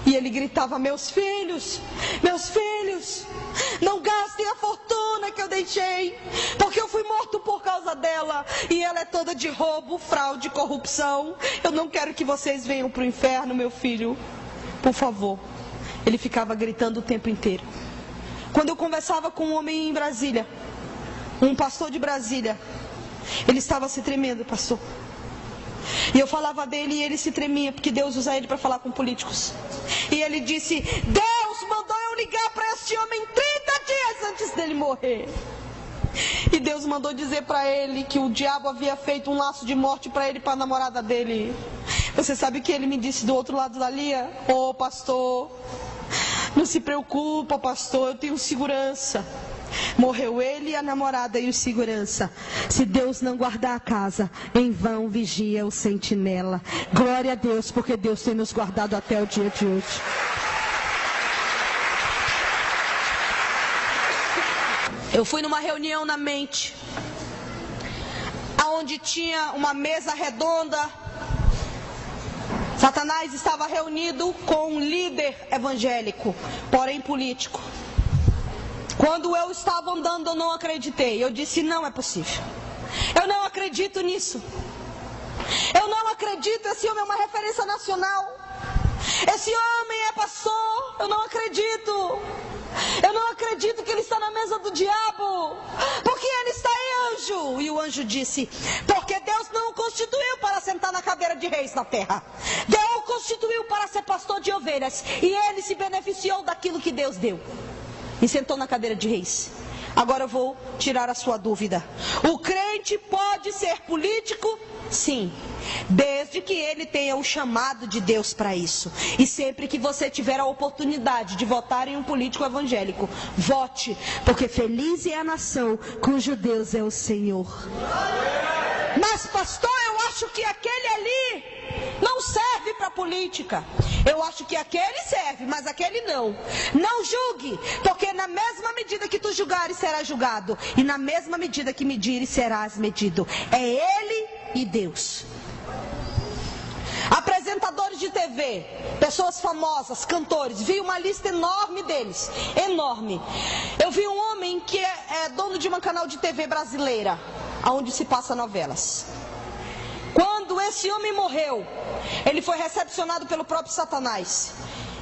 E ele gritava: meus filhos, não gastem a fortuna que eu deixei, porque eu fui morto por causa dela, e ela é toda de roubo, fraude, corrupção. Eu não quero que vocês venham para o inferno, meu filho, por favor. Ele ficava gritando o tempo inteiro. Quando eu conversava com um homem em Brasília, um pastor de Brasília, ele estava se tremendo, pastor. E eu falava dele e ele se tremia, porque Deus usa ele para falar com políticos. E ele disse: Deus mandou eu ligar para este homem 30 dias antes dele morrer. E Deus mandou dizer para ele que o diabo havia feito um laço de morte para ele e para a namorada dele. Você sabe o que ele me disse do outro lado da linha? Ô pastor, não se preocupa, pastor, eu tenho segurança. Morreu ele e a namorada e o segurança. Se Deus não guardar a casa, em vão vigia o sentinela. Glória a Deus, porque Deus tem nos guardado até o dia de hoje. Eu fui numa reunião na mente, onde tinha uma mesa redonda. Satanás estava reunido com um líder evangélico, porém político. Quando eu estava andando, eu não acreditei. Eu disse: não é possível. Eu não acredito nisso. Eu não acredito. Esse homem é uma referência nacional. Esse homem é pastor. Eu não acredito. Eu não acredito que ele está na mesa do diabo. Porque ele está aí, anjo. E o anjo disse: porque Deus não o constituiu para sentar na cadeira de reis na terra. Deus o constituiu para ser pastor de ovelhas. E ele se beneficiou daquilo que Deus deu e sentou na cadeira de reis. Agora eu vou tirar a sua dúvida. O crente pode ser político? Sim, desde que ele tenha o chamado de Deus para isso. E sempre que você tiver a oportunidade de votar em um político evangélico, vote, porque feliz é a nação cujo Deus é o Senhor. Mas pastor, eu acho que aquele ali não serve para política. Eu acho que aquele serve, mas aquele não. Não julgue, porque na mesma medida que tu julgares, serás julgado. E na mesma medida que medires, serás medido. É ele e Deus. Apresentadores de TV, pessoas famosas, cantores, vi uma lista enorme deles, enorme. Eu vi um homem que é dono de um canal de TV brasileira, onde se passa novelas. Quando esse homem morreu, ele foi recepcionado pelo próprio Satanás.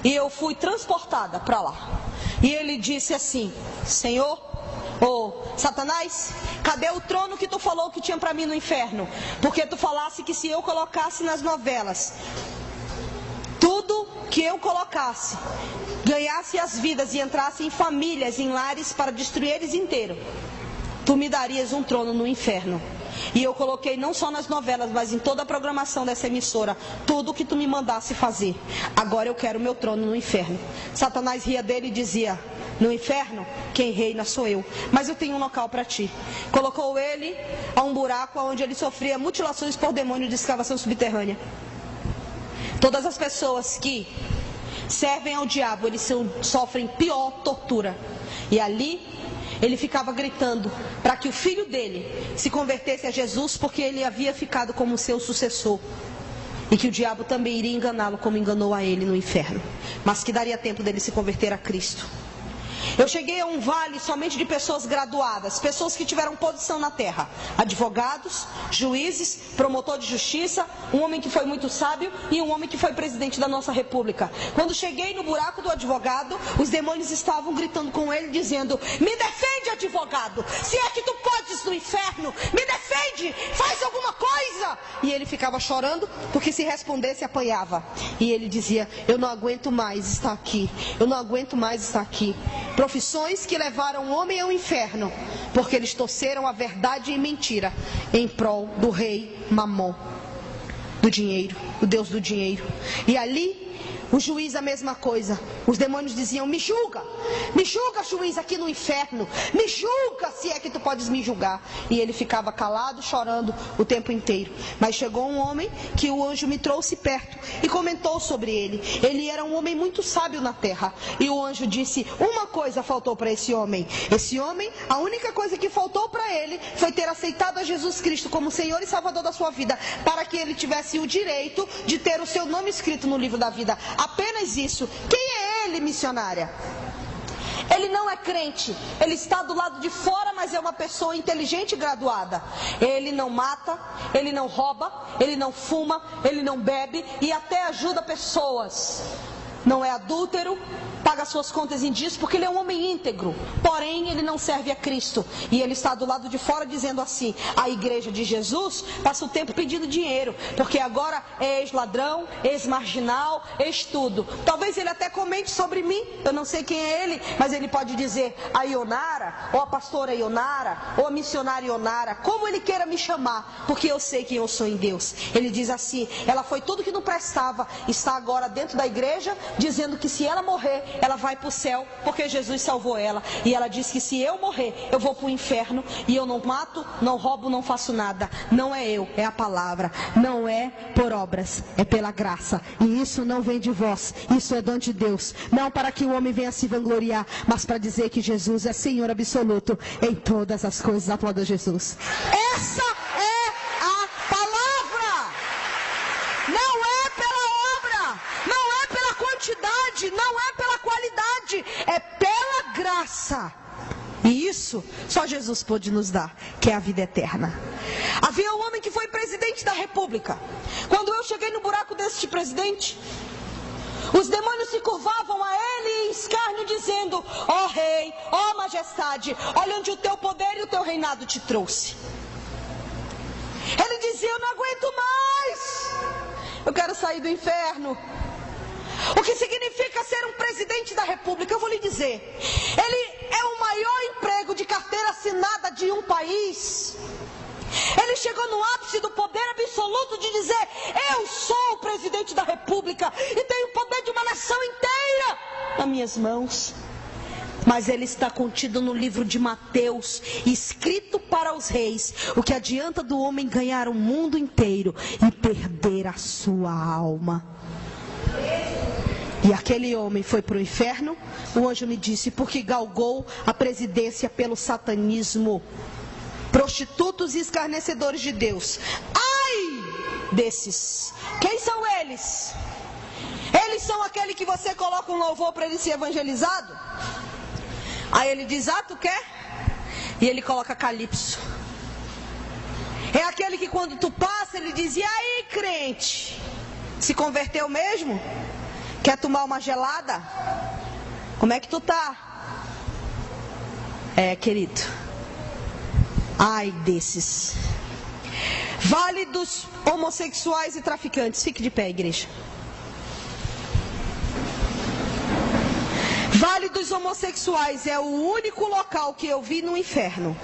E eu fui transportada para lá. E ele disse assim: Senhor, Satanás, cadê o trono que tu falou que tinha para mim no inferno? Porque tu falasse que se eu colocasse nas novelas tudo que eu colocasse, ganhasse as vidas e entrasse em famílias, em lares para destruir eles inteiros, tu me darias um trono no inferno. E eu coloquei não só nas novelas, mas em toda a programação dessa emissora, tudo o que tu me mandasse fazer. Agora eu quero meu trono no inferno. Satanás ria dele e dizia: No inferno, quem reina sou eu, mas eu tenho um local para ti. Colocou ele a um buraco onde ele sofria mutilações por demônio de escavação subterrânea. Todas as pessoas que servem ao diabo, eles sofrem pior tortura. E ali ele ficava gritando para que o filho dele se convertesse a Jesus, porque ele havia ficado como seu sucessor. E que o diabo também iria enganá-lo como enganou a ele no inferno, mas que daria tempo dele se converter a Cristo. Eu cheguei a um vale somente de pessoas graduadas, pessoas que tiveram posição na terra, advogados, juízes, promotor de justiça, um homem que foi muito sábio e um homem que foi presidente da nossa república. Quando cheguei no buraco do advogado, os demônios estavam gritando com ele, dizendo: me defende, advogado, se é que tu podes no inferno, me defende, faz alguma coisa. E ele ficava chorando, porque se respondesse apanhava. E ele dizia: eu não aguento mais estar aqui, eu não aguento mais estar aqui. Profissões que levaram o homem ao inferno, porque eles torceram a verdade e mentira em prol do rei Mamon, do dinheiro, o Deus do dinheiro. E ali o juiz a mesma coisa. Os demônios diziam: me julga, juiz, aqui no inferno, me julga, se é que tu podes me julgar. E ele ficava calado, chorando o tempo inteiro. Mas chegou um homem que o anjo me trouxe perto e comentou sobre ele. Ele era um homem muito sábio na terra. E o anjo disse: uma coisa faltou para esse homem. Esse homem, a única coisa que faltou para ele foi ter aceitado a Jesus Cristo como Senhor e Salvador da sua vida, para que ele tivesse o direito de ter o seu nome escrito no livro da vida. Apenas isso. Quem é ele, missionária? Ele não é crente, ele está do lado de fora, mas é uma pessoa inteligente e graduada. Ele não mata, ele não rouba, ele não fuma, ele não bebe e até ajuda pessoas. Não é adúltero, paga suas contas em dias, porque ele é um homem íntegro. Porém, ele não serve a Cristo. E ele está do lado de fora dizendo assim: a igreja de Jesus passa o tempo pedindo dinheiro, porque agora é ex-ladrão, ex-marginal, ex-tudo. Talvez ele até comente sobre mim, eu não sei quem é ele, mas ele pode dizer a Ionara, ou a pastora Ionara, ou a missionária Ionara, como ele queira me chamar, porque eu sei quem eu sou em Deus. Ele diz assim: ela foi tudo que não prestava, está agora dentro da igreja, dizendo que se ela morrer, ela vai para o céu, porque Jesus salvou ela. E ela diz que se eu morrer, eu vou para o inferno, e eu não mato, não roubo, não faço nada. Não é eu, é a palavra. Não é por obras, é pela graça. E isso não vem de vós, isso é dom de Deus. Não para que o homem venha se vangloriar, mas para dizer que Jesus é Senhor absoluto em todas as coisas. Aplauda Jesus. Essa é a palavra. Não é pela obra, não é pela quantidade, não é pela qualidade, é pela graça. E isso só Jesus pôde nos dar, que é a vida eterna. Havia um homem que foi presidente da república. Quando eu cheguei no buraco deste presidente, os demônios se curvavam a ele em escárnio, dizendo: ó rei, ó majestade, olha onde o teu poder e o teu reinado te trouxe. Ele dizia: eu não aguento mais, eu quero sair do inferno. O que significa ser um presidente da república? Eu vou lhe dizer, ele é o maior emprego de carteira assinada de um país. Ele chegou no ápice do poder absoluto de dizer: eu sou o presidente da república e tenho o poder de uma nação inteira nas minhas mãos. Mas ele está contido no livro de Mateus, escrito para os reis: o que adianta do homem ganhar o mundo inteiro e perder a sua alma? E aquele homem foi para o inferno, o anjo me disse, porque galgou a presidência pelo satanismo. Prostitutos e escarnecedores de Deus. Ai desses! Quem são eles? Eles são aquele que você coloca um louvor para ele ser evangelizado? Aí ele diz: ah, tu quer? E ele coloca calypso. É aquele que quando tu passa, ele diz: e aí, crente? Se converteu mesmo? Quer tomar uma gelada? Como é que tu tá? É, querido. Ai desses. Vale dos homossexuais e traficantes. Fique de pé, igreja. Vale dos homossexuais é o único local que eu vi no inferno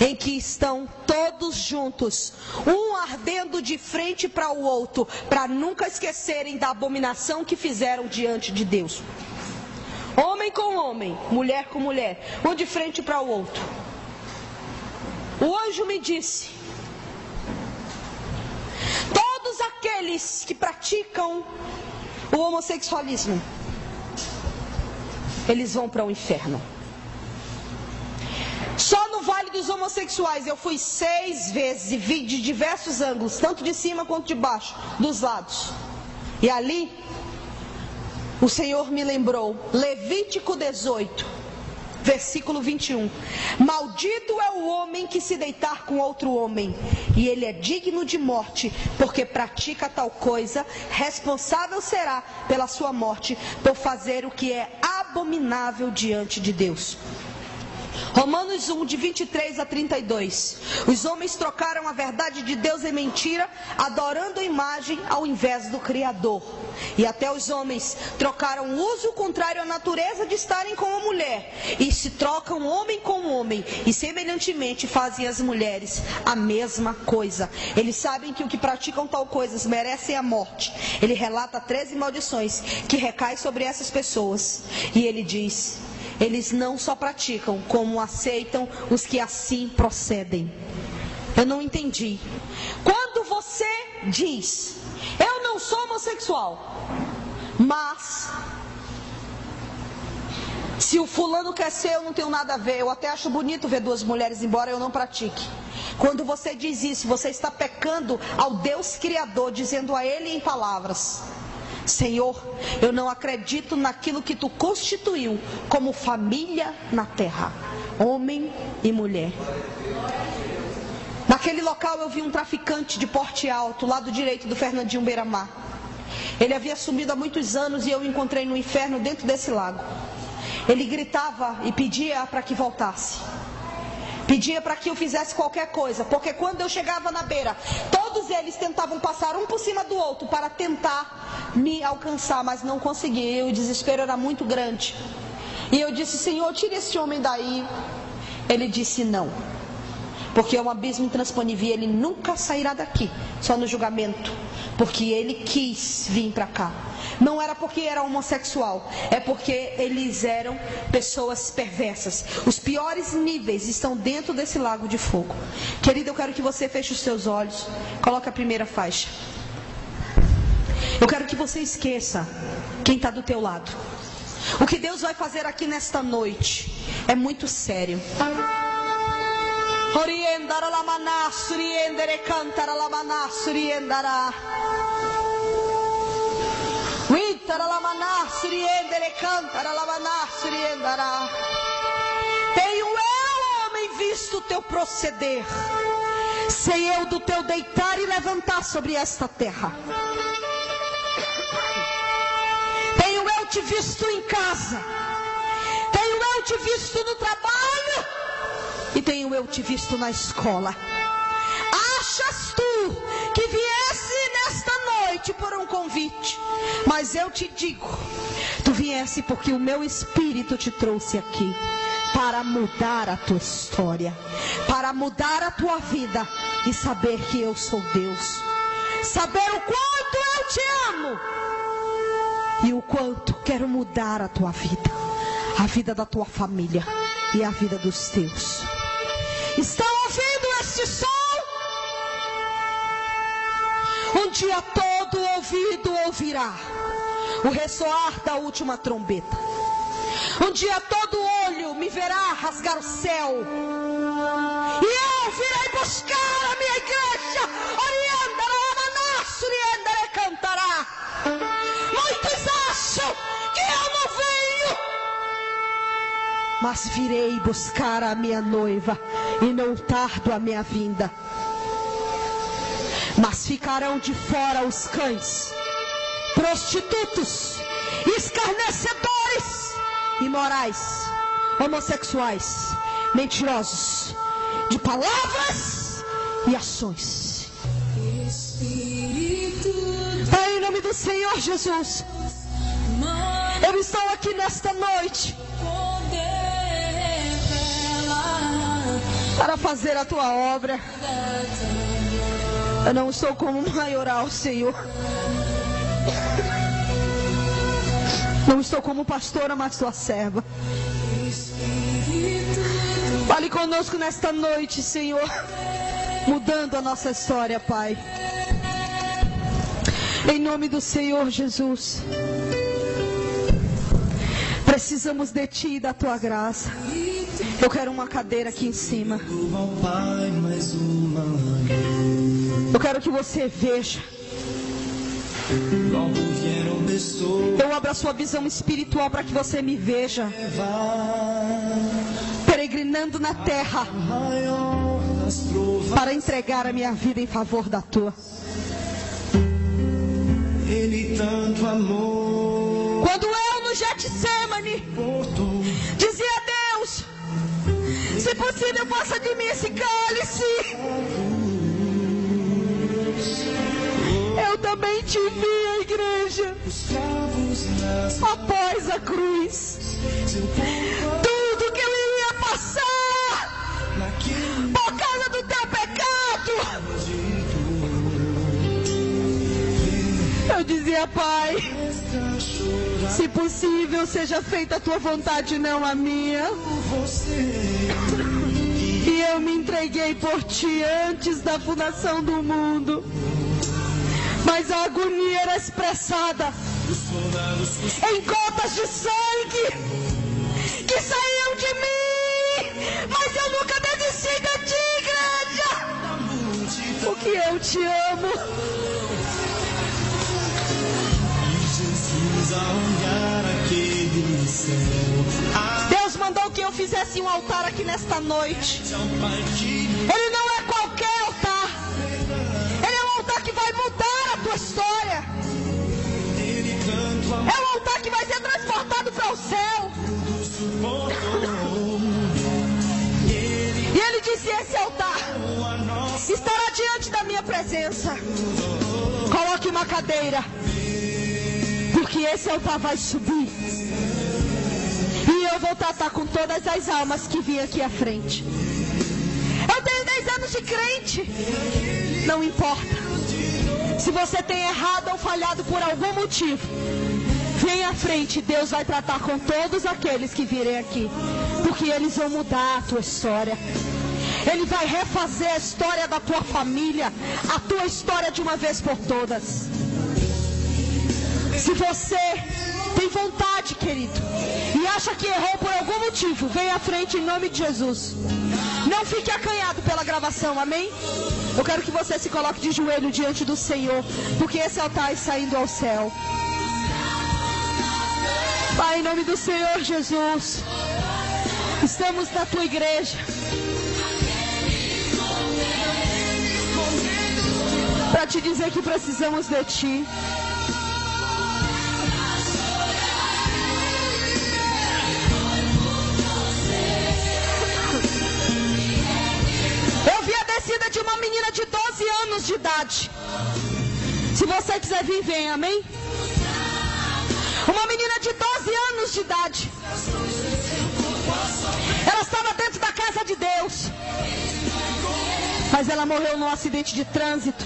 em que estão todos juntos, um ardendo de frente para o outro, para nunca esquecerem da abominação que fizeram diante de Deus. Homens homem com homem, mulher com mulher, um de frente para o outro. O anjo me disse: todos aqueles que praticam o homossexualismo, eles vão para o inferno. Só no Vale dos Homossexuais eu fui 6 vezes e vi de diversos ângulos, tanto de cima quanto de baixo, dos lados. E ali, o Senhor me lembrou, Levítico 18, versículo 21. Maldito é o homem que se deitar com outro homem, e ele é digno de morte, porque pratica tal coisa, responsável será pela sua morte, por fazer o que é abominável diante de Deus. Romanos 1, de 23 a 32. Os homens trocaram a verdade de Deus em mentira, adorando a imagem ao invés do Criador. E até os homens trocaram o uso contrário à natureza de estarem com a mulher. E se trocam homem com homem. E semelhantemente fazem as mulheres a mesma coisa. Eles sabem que o que praticam tal coisas merecem a morte. Ele relata 13 maldições que recaem sobre essas pessoas. E ele diz: eles não só praticam, como aceitam os que assim procedem. Eu não entendi. Quando você diz: eu não sou homossexual, mas se o fulano quer ser, eu não tenho nada a ver. Eu até acho bonito ver 2 mulheres, embora eu não pratique. Quando você diz isso, você está pecando ao Deus Criador, dizendo a Ele em palavras: Senhor, eu não acredito naquilo que Tu constituiu como família na terra, homem e mulher. Naquele local eu vi um traficante de porte alto, lado direito do Fernandinho Beiramar. Ele havia sumido há muitos anos e eu o encontrei no inferno dentro desse lago. Ele gritava e pedia para que voltasse. Pedia para que eu fizesse qualquer coisa, porque quando eu chegava na beira, todos eles tentavam passar um por cima do outro para tentar me alcançar, mas não conseguiam. O desespero era muito grande. E eu disse: Senhor, tire esse homem daí. Ele disse: não, porque é um abismo intransponível, ele nunca sairá daqui, só no julgamento, porque ele quis vir para cá. Não era porque era homossexual, é porque eles eram pessoas perversas. Os piores níveis estão dentro desse lago de fogo. Querido, eu quero que você feche os seus olhos. Coloque a primeira faixa. Eu quero que você esqueça quem está do teu lado. O que Deus vai fazer aqui nesta noite é muito sério. Oriendara la manas, oriendere cantara la manas, oriendara. Tenho eu, homem, visto o teu proceder, sei eu do teu deitar e levantar sobre esta terra. Tenho eu te visto em casa, tenho eu te visto no trabalho, e tenho eu te visto na escola. Achas tu que viesse nesta noite por um convite? Mas eu te digo, tu viesse porque o meu Espírito te trouxe aqui para mudar a tua história, para mudar a tua vida e saber que eu sou Deus, saber o quanto eu te amo e o quanto quero mudar a tua vida, a vida da tua família e a vida dos teus. Estão ouvindo este som? Um dia todo ouvido ouvirá o ressoar da última trombeta. Um dia todo olho me verá rasgar o céu. E eu virei buscar a minha igreja. Orienda cantará. Muitos acham que eu não venho, mas virei buscar a minha noiva, e não tardo a minha vinda. Mas ficarão de fora os cães, prostitutos, escarnecedores, imorais, homossexuais, mentirosos, de palavras e ações. Pai, em nome do Senhor Jesus, eu estou aqui nesta noite para fazer a tua obra. Eu não sou como um maioral, Senhor. Não estou como pastora, mas sua serva. Fale conosco nesta noite, Senhor, mudando a nossa história, Pai. Em nome do Senhor Jesus. Precisamos de Ti e da Tua graça. Eu quero uma cadeira aqui em cima. Eu quero que você veja. Eu abro a sua visão espiritual para que você me veja peregrinando na terra para entregar a minha vida em favor da tua. Ele tanto amou. Quando eu no Getsemane dizia a Deus, se possível passa de mim esse cálice, eu também te vi, a igreja, após a cruz, tudo que eu iria passar por causa do teu pecado. Eu dizia, Pai, se possível seja feita a tua vontade, não a minha. E eu me entreguei por ti antes da fundação do mundo. Mas a agonia era expressada em gotas de sangue que saíam de mim. Mas eu nunca desisti de ti, igreja, porque eu te amo. Deus mandou que eu fizesse um altar aqui nesta noite. Ele não é qualquer altar. Ele é um altar que vai mudar a tua história. É um altar que vai ser transportado para o céu. E ele disse, esse altar estará diante da minha presença. Coloque uma cadeira, porque esse altar vai subir. E eu vou tratar com todas as almas que vêm aqui à frente. Eu tenho 10 anos de crente. Não importa. Se você tem errado ou falhado por algum motivo, vem à frente. Deus vai tratar com todos aqueles que virem aqui. Porque eles vão mudar a tua história. Ele vai refazer a história da tua família. A tua história de uma vez por todas. Se você tem vontade, querido, e acha que errou por algum motivo, vem à frente em nome de Jesus. Não fique acanhado pela gravação, amém? Eu quero que você se coloque de joelho diante do Senhor, porque esse altar está indo ao céu. Pai, em nome do Senhor Jesus, estamos na tua igreja para te dizer que precisamos de ti. De uma menina de 12 anos de idade. Se você quiser vir, vem, amém? Uma menina de 12 anos de idade. Ela estava dentro da casa de Deus, mas ela morreu num acidente de trânsito.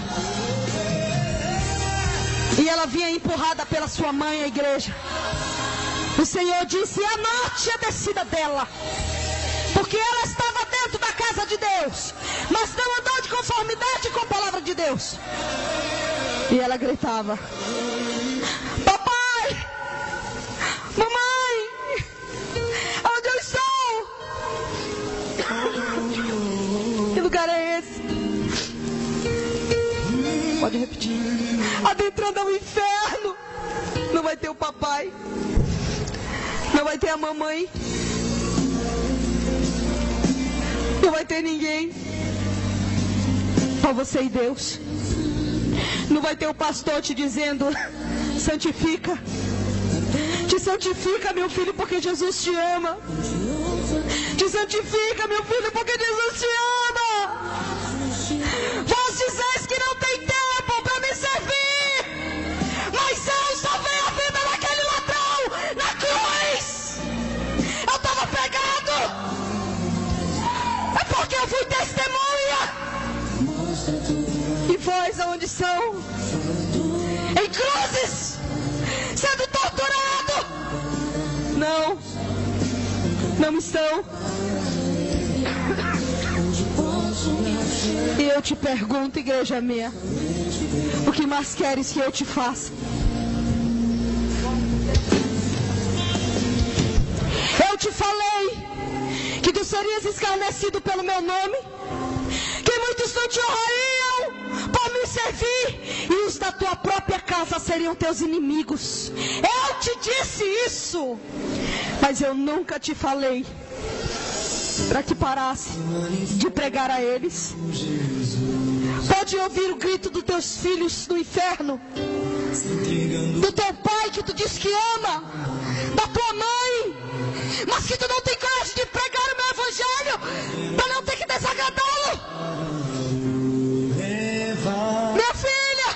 E ela vinha empurrada pela sua mãe à igreja. O Senhor disse, anote a descida dela, porque ela estava dentro da casa de Deus, mas não andou de conformidade com a palavra de Deus. E ela gritava, papai, mamãe, onde eu estou? Que lugar é esse? Pode repetir. Adentrando ao inferno. Não vai ter o papai, não vai ter a mamãe, não vai ter ninguém. Só você e Deus. Não vai ter o pastor te dizendo, santifica. Te santifica, meu filho, porque Jesus te ama. Te santifica, meu filho, porque Jesus te ama. Vós dizes que não tem tempo para me servir, mas eu salvei a vida daquele ladrão na cruz. Eu estava pegado. É porque eu fui testemunha. E vós aonde são? Em cruzes, sendo torturado, Não estão. E eu te pergunto, igreja minha, o que mais queres que eu te faça? Eu te falei que tu serias escarnecido pelo meu nome, que muitos não te honrariam por me servir, e os da tua própria casa seriam teus inimigos. Eu te disse isso, mas eu nunca te falei para que parasse de pregar a eles. Pode ouvir o grito dos teus filhos no inferno, do teu pai que tu diz que ama, da tua mãe, mas que tu não tem coragem de pregar o meu evangelho para não ter que desagradá-lo. Minha filha,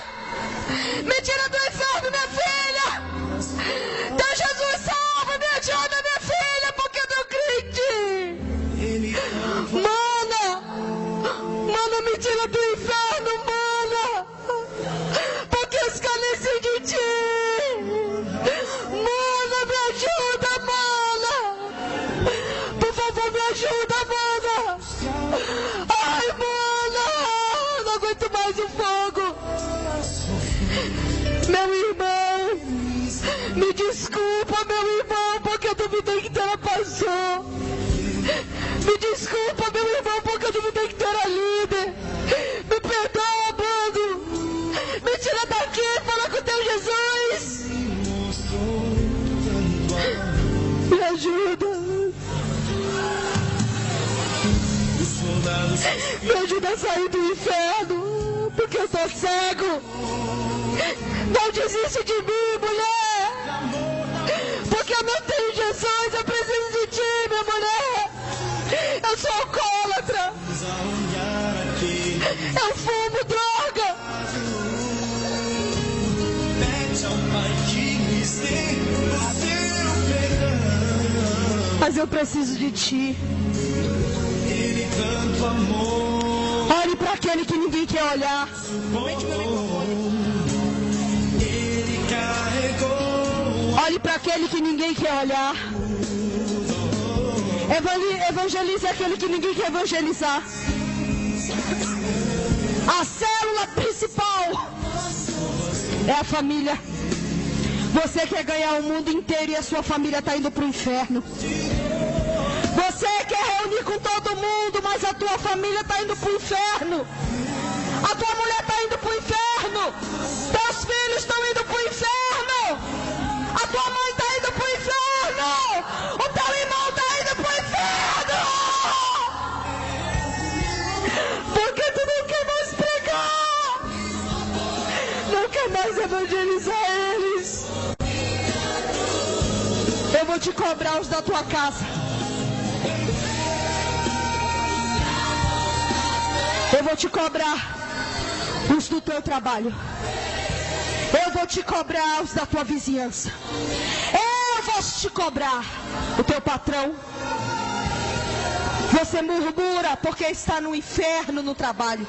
me tira do inferno, minha filha. Deus Jesus, salva, me ajuda, minha filha, porque eu não crente. Mana, me tira do inferno, mana, porque eu escarneci de ti. Mana, me ajuda, mana. Por favor, me ajuda, mana. Ai, mana, não aguento mais o fogo. Meu irmão, me desculpa, meu irmão, porque a tua vida inteira passou. Me desculpa, meu irmão, porque a tua vida inteira é líder. Me perdoa, bando. Me tira daqui, fala com teu Jesus. Me ajuda. Me ajuda a sair do inferno, porque eu sou cego. Não desiste de mim, mulher, porque eu não tenho Jesus. Eu preciso de ti, minha mulher. Eu sou alcoólatra. Eu fumo droga. Mas eu preciso de ti. Olhe para aquele que ninguém quer olhar. Olhe para aquele que ninguém quer olhar. Evangelize aquele que ninguém quer evangelizar. A célula principal é a família. Você quer ganhar o mundo inteiro e a sua família está indo para o inferno. Você quer reunir com todo mundo, mas a tua família está indo para o inferno. A tua mulher está indo para o inferno. Teus filhos estão indo para o inferno. A tua mãe está indo para o inferno. O teu irmão está indo para o inferno. Porque tu não quer mais pregar. Não quer mais evangelizar eles. Eu vou te cobrar os da tua casa. Eu vou te cobrar os do teu trabalho. Eu vou te cobrar os da tua vizinhança. Eu vou te cobrar o teu patrão. Você murmura porque está no inferno no trabalho.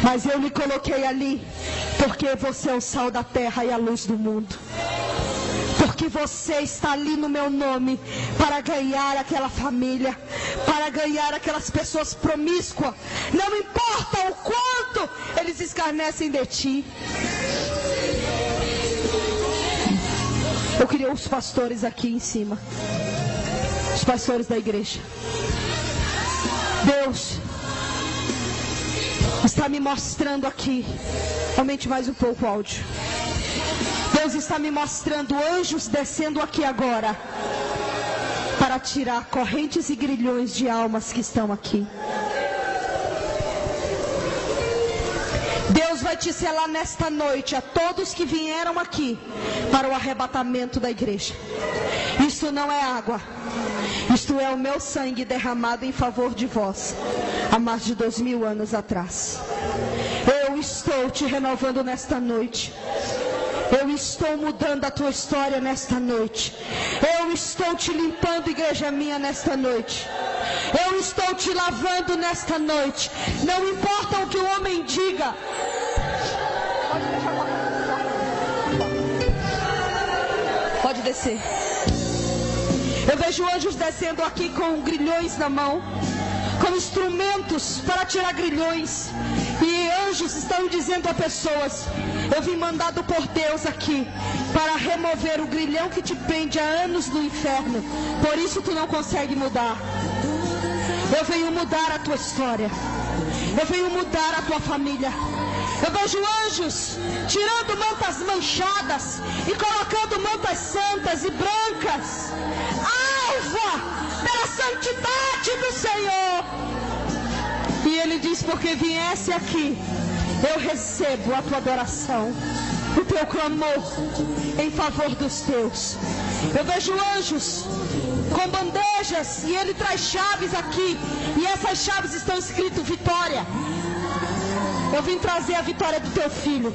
Mas eu lhe coloquei ali porque você é o sal da terra e a luz do mundo. Porque você está ali no meu nome para ganhar aquela família, para ganhar aquelas pessoas promíscuas. Não importa o quanto eles escarnecem de ti. Eu queria os pastores aqui em cima, os pastores da igreja. Deus está me mostrando aqui. Aumente mais um pouco o áudio. Deus está me mostrando anjos descendo aqui agora para tirar correntes e grilhões de almas que estão aqui. Deus vai te selar nesta noite a todos que vieram aqui para o arrebatamento da igreja. Isso não é água. Isto é o meu sangue derramado em favor de vós há mais de 2000 anos atrás. Eu estou te renovando nesta noite. Eu estou mudando a tua história nesta noite. Eu estou te limpando, igreja minha, nesta noite. Eu estou te lavando nesta noite. Não importa o que o homem diga. Pode descer. Eu vejo anjos descendo aqui com grilhões na mão, com instrumentos para tirar grilhões. E anjos estão dizendo a pessoas: eu vim mandado por Deus aqui para remover o grilhão que te prende há anos no inferno. Por isso tu não consegue mudar. Eu venho mudar a tua história. Eu venho mudar a tua família. Eu vejo anjos tirando mantas manchadas e colocando mantas santas e brancas, alva pela santidade do Senhor. E ele diz: porque viesse aqui, eu recebo a tua adoração, o teu clamor em favor dos teus. Eu vejo anjos com bandejas e ele traz chaves aqui, e essas chaves estão escritas vitória. Eu vim trazer a vitória do teu filho,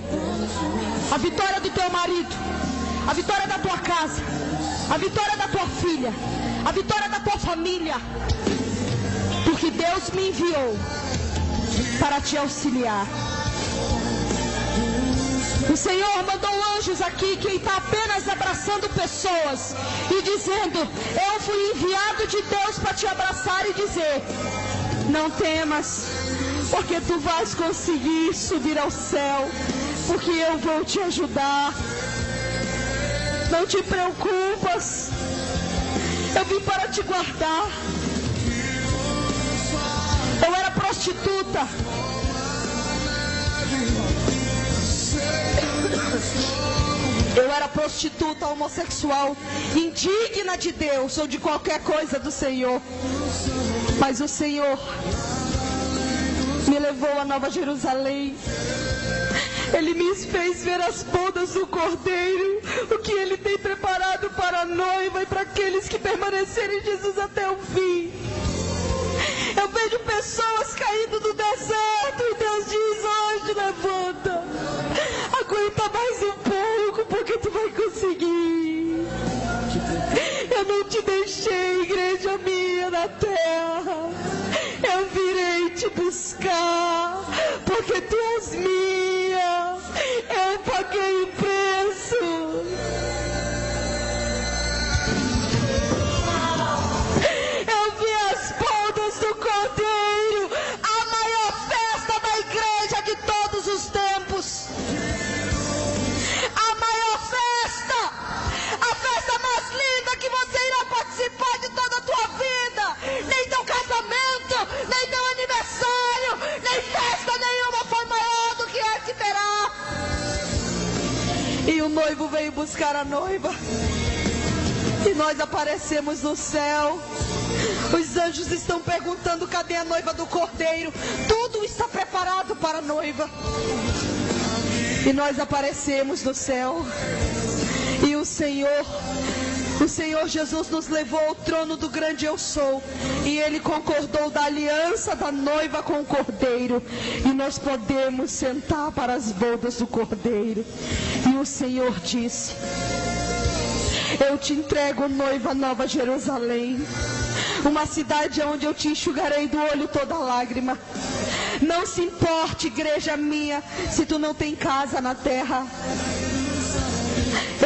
a vitória do teu marido, a vitória da tua casa, a vitória da tua filha, a vitória da tua família. Porque Deus me enviou para te auxiliar. O Senhor mandou anjos aqui que está apenas abraçando pessoas e dizendo: eu fui enviado de Deus para te abraçar e dizer: não temas, porque tu vais conseguir subir ao céu, porque eu vou te ajudar. Não te preocupas, eu vim para te guardar. Eu era prostituta. Eu era prostituta, homossexual, indigna de Deus ou de qualquer coisa do Senhor. Mas o Senhor me levou a Nova Jerusalém. Ele me fez ver as bodas do Cordeiro, o que Ele tem preparado para a noiva e para aqueles que permanecerem em Jesus até o fim. Eu vejo pessoas caindo do deserto e Deus diz: hoje levanta, aguenta mais um pouco, porque tu vai conseguir. Eu não te deixei, igreja minha na terra. Eu virei te buscar, porque tu és minha. Eu paguei o preço. Eu vi as bodas do Cordeiro, a maior festa da igreja de todos os tempos. A maior festa, a festa mais linda que você irá participar de toda a tua vida. Nem teu casamento, nem teu aniversário, nem festa nenhuma foi maior do que esse terá. E o noivo veio buscar a noiva, e nós aparecemos no céu. Os anjos estão perguntando: cadê a noiva do Cordeiro? Tudo está preparado para a noiva. E nós aparecemos no céu. E o Senhor Jesus nos levou ao trono do grande eu sou. E Ele concordou da aliança da noiva com o Cordeiro. E nós podemos sentar para as bodas do Cordeiro. E o Senhor disse: eu te entrego, noiva, Nova Jerusalém, uma cidade onde eu te enxugarei do olho toda lágrima. Não se importe, igreja minha, se tu não tem casa na terra.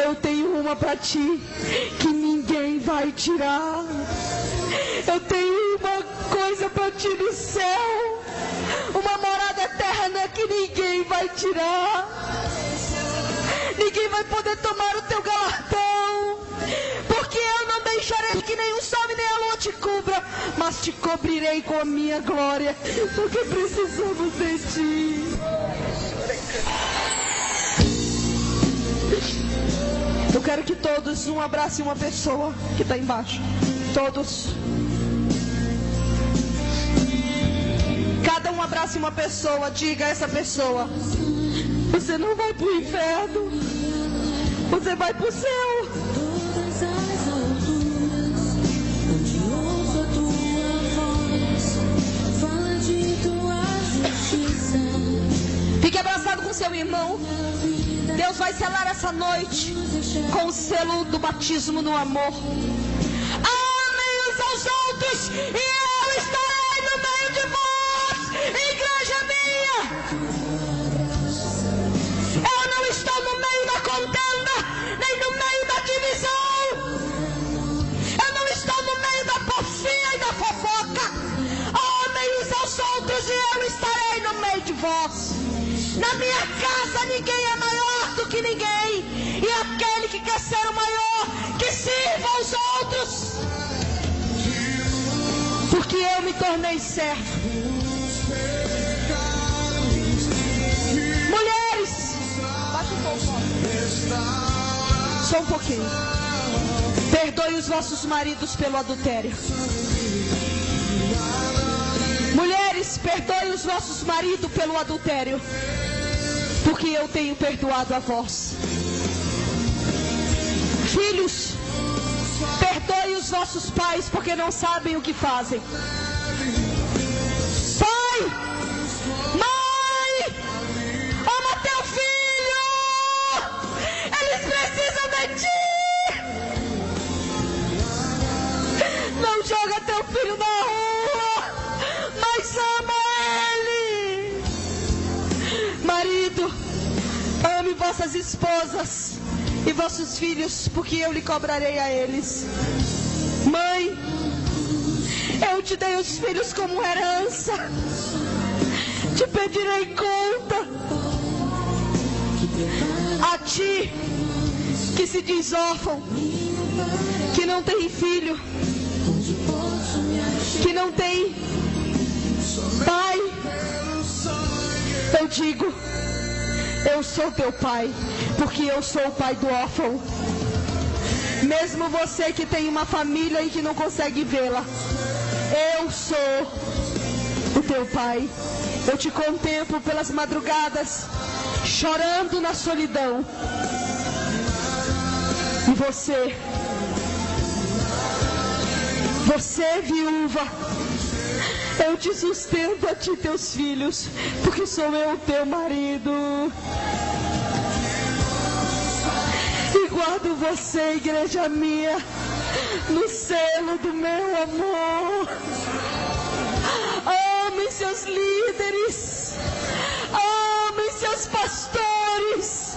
Eu tenho uma para ti que ninguém vai tirar. Eu tenho uma coisa para ti no céu, uma morada eterna que ninguém vai tirar. Ninguém vai poder tomar o teu galardão, porque eu não deixarei que nem o sol nem a lua te cubra, mas te cobrirei com a minha glória, porque precisamos de ti. Eu quero que todos um abrace uma pessoa que está embaixo. Todos. Cada um abrace uma pessoa. Diga a essa pessoa: você não vai para o inferno, você vai para o céu. Todas as alturas, onde ouço a tua voz, fala de tua justiça. Fique abraçado com seu irmão. Deus vai selar essa noite com o selo do batismo no amor. Amém uns aos outros, e eu estarei no meio de vós, igreja minha. Eu não estou no meio da contenda, nem no meio da divisão. Eu não estou minha casa ninguém é maior do que ninguém. E aquele que quer ser o maior, que sirva aos outros. Porque eu me tornei servo. Mulheres, bate um pouco. Só um pouquinho. Perdoe os vossos maridos pelo adultério. Mulheres, perdoe os vossos maridos pelo adultério, porque eu tenho perdoado a vós. Filhos, perdoe os vossos pais, porque não sabem o que fazem. Pai, mãe, ama teu filho. Eles precisam de ti. Não joga teu filho na rua, mas ama ele. Marido, ame vossas esposas e vossos filhos, porque eu lhe cobrarei a eles. Mãe, eu te dei os filhos como herança, te pedirei conta. A ti, que se diz órfão, que não tem filho, que não tem pai, eu digo, eu sou teu pai, porque eu sou o pai do órfão. Mesmo você que tem uma família e que não consegue vê-la, eu sou o teu pai. Eu te contemplo pelas madrugadas, chorando na solidão. E você viúva, eu te sustento a ti e teus filhos, porque sou eu teu marido. E guardo você, igreja minha, no selo do meu amor. Amem seus líderes, amem seus pastores,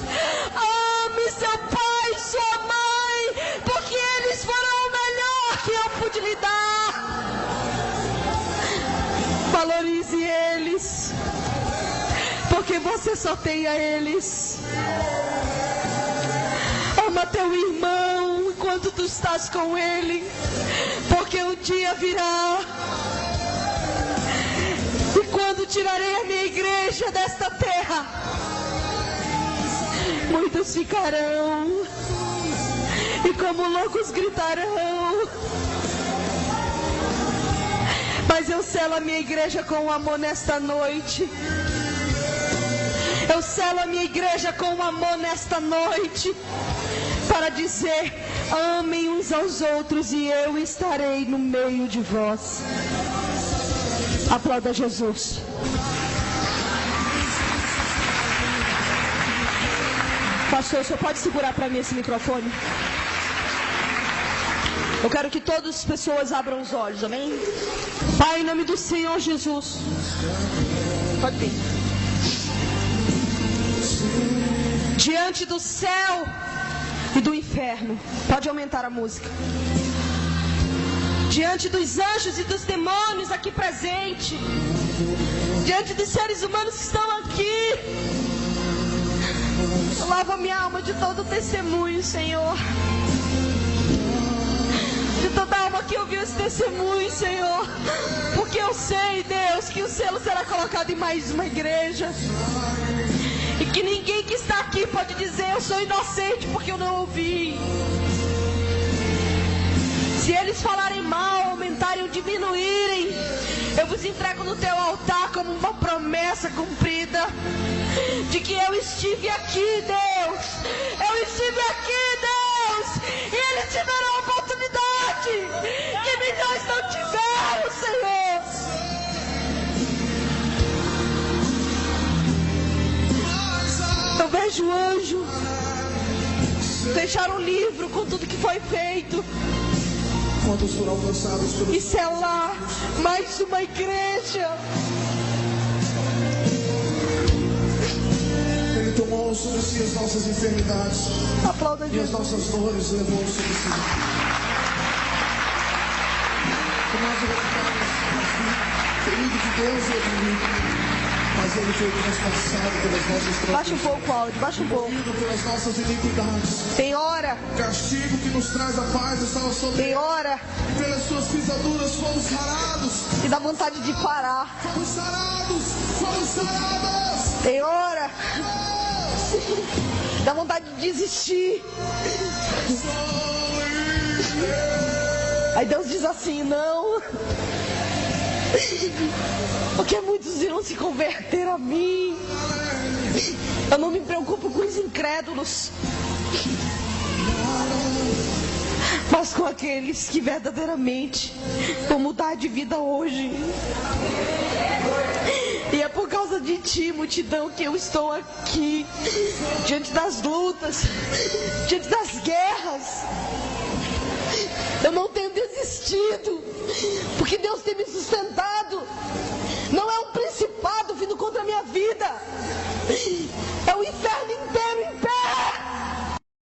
amem seu pai, sua mãe, porque eles foram o melhor que eu pude lhe dar. Valorize eles, porque você só tem a eles. Ama teu irmão enquanto tu estás com ele, porque o dia virá. E quando tirarei a minha igreja desta terra, muitos ficarão e como loucos gritarão. Mas eu selo a minha igreja com amor nesta noite. Eu selo a minha igreja com amor nesta noite, para dizer: amem uns aos outros e eu estarei no meio de vós. Aplauda Jesus. Pastor, o senhor pode segurar para mim esse microfone? Eu quero que todas as pessoas abram os olhos, amém? Pai, em nome do Senhor Jesus. Pode vir. Diante do céu e do inferno. Pode aumentar a música. Diante dos anjos e dos demônios aqui presentes. Diante dos seres humanos que estão aqui. Lava minha alma de todo testemunho, Senhor. De toda alma que ouviu esse testemunho, Senhor. Porque eu sei, Deus, que o selo será colocado em mais uma igreja. E que ninguém que está aqui pode dizer: eu sou inocente porque eu não ouvi. Se eles falarem mal, aumentarem ou diminuírem, eu vos entrego no teu altar como uma promessa cumprida. De que eu estive aqui, Deus. Eu estive aqui, Deus. E eles tiveram a oportunidade que milhões não tiveram, Senhor. Eu vejo o anjo fechar um livro com tudo que foi feito e selar mais uma igreja. Ele tomou sobre si as nossas enfermidades. Aplauda e as nossas dores levou sobre si. Que nós o recuperamos, ferido de Deus e oprimido, Mas ele foi transpassado pelas nossas Baixa um pouco o áudio, baixa um pouco. transgressões, pelas nossas iniquidades. Tem hora, O castigo que nos traz a paz estava sobre tem ele. hora E pelas suas pisaduras fomos sarados. que dá vontade de parar. Fomos sarados. Fomos sarados. Tem hora, dá vontade de desistir. Aí Deus diz assim, não. Porque muitos irão se converter a mim. Eu não me preocupo com os incrédulos, mas com aqueles que verdadeiramente vão mudar de vida hoje. E é por causa de ti, multidão, que eu estou aqui, diante das lutas, diante das guerras. Eu não tenho desistido, porque Deus tem me sustentado. Não é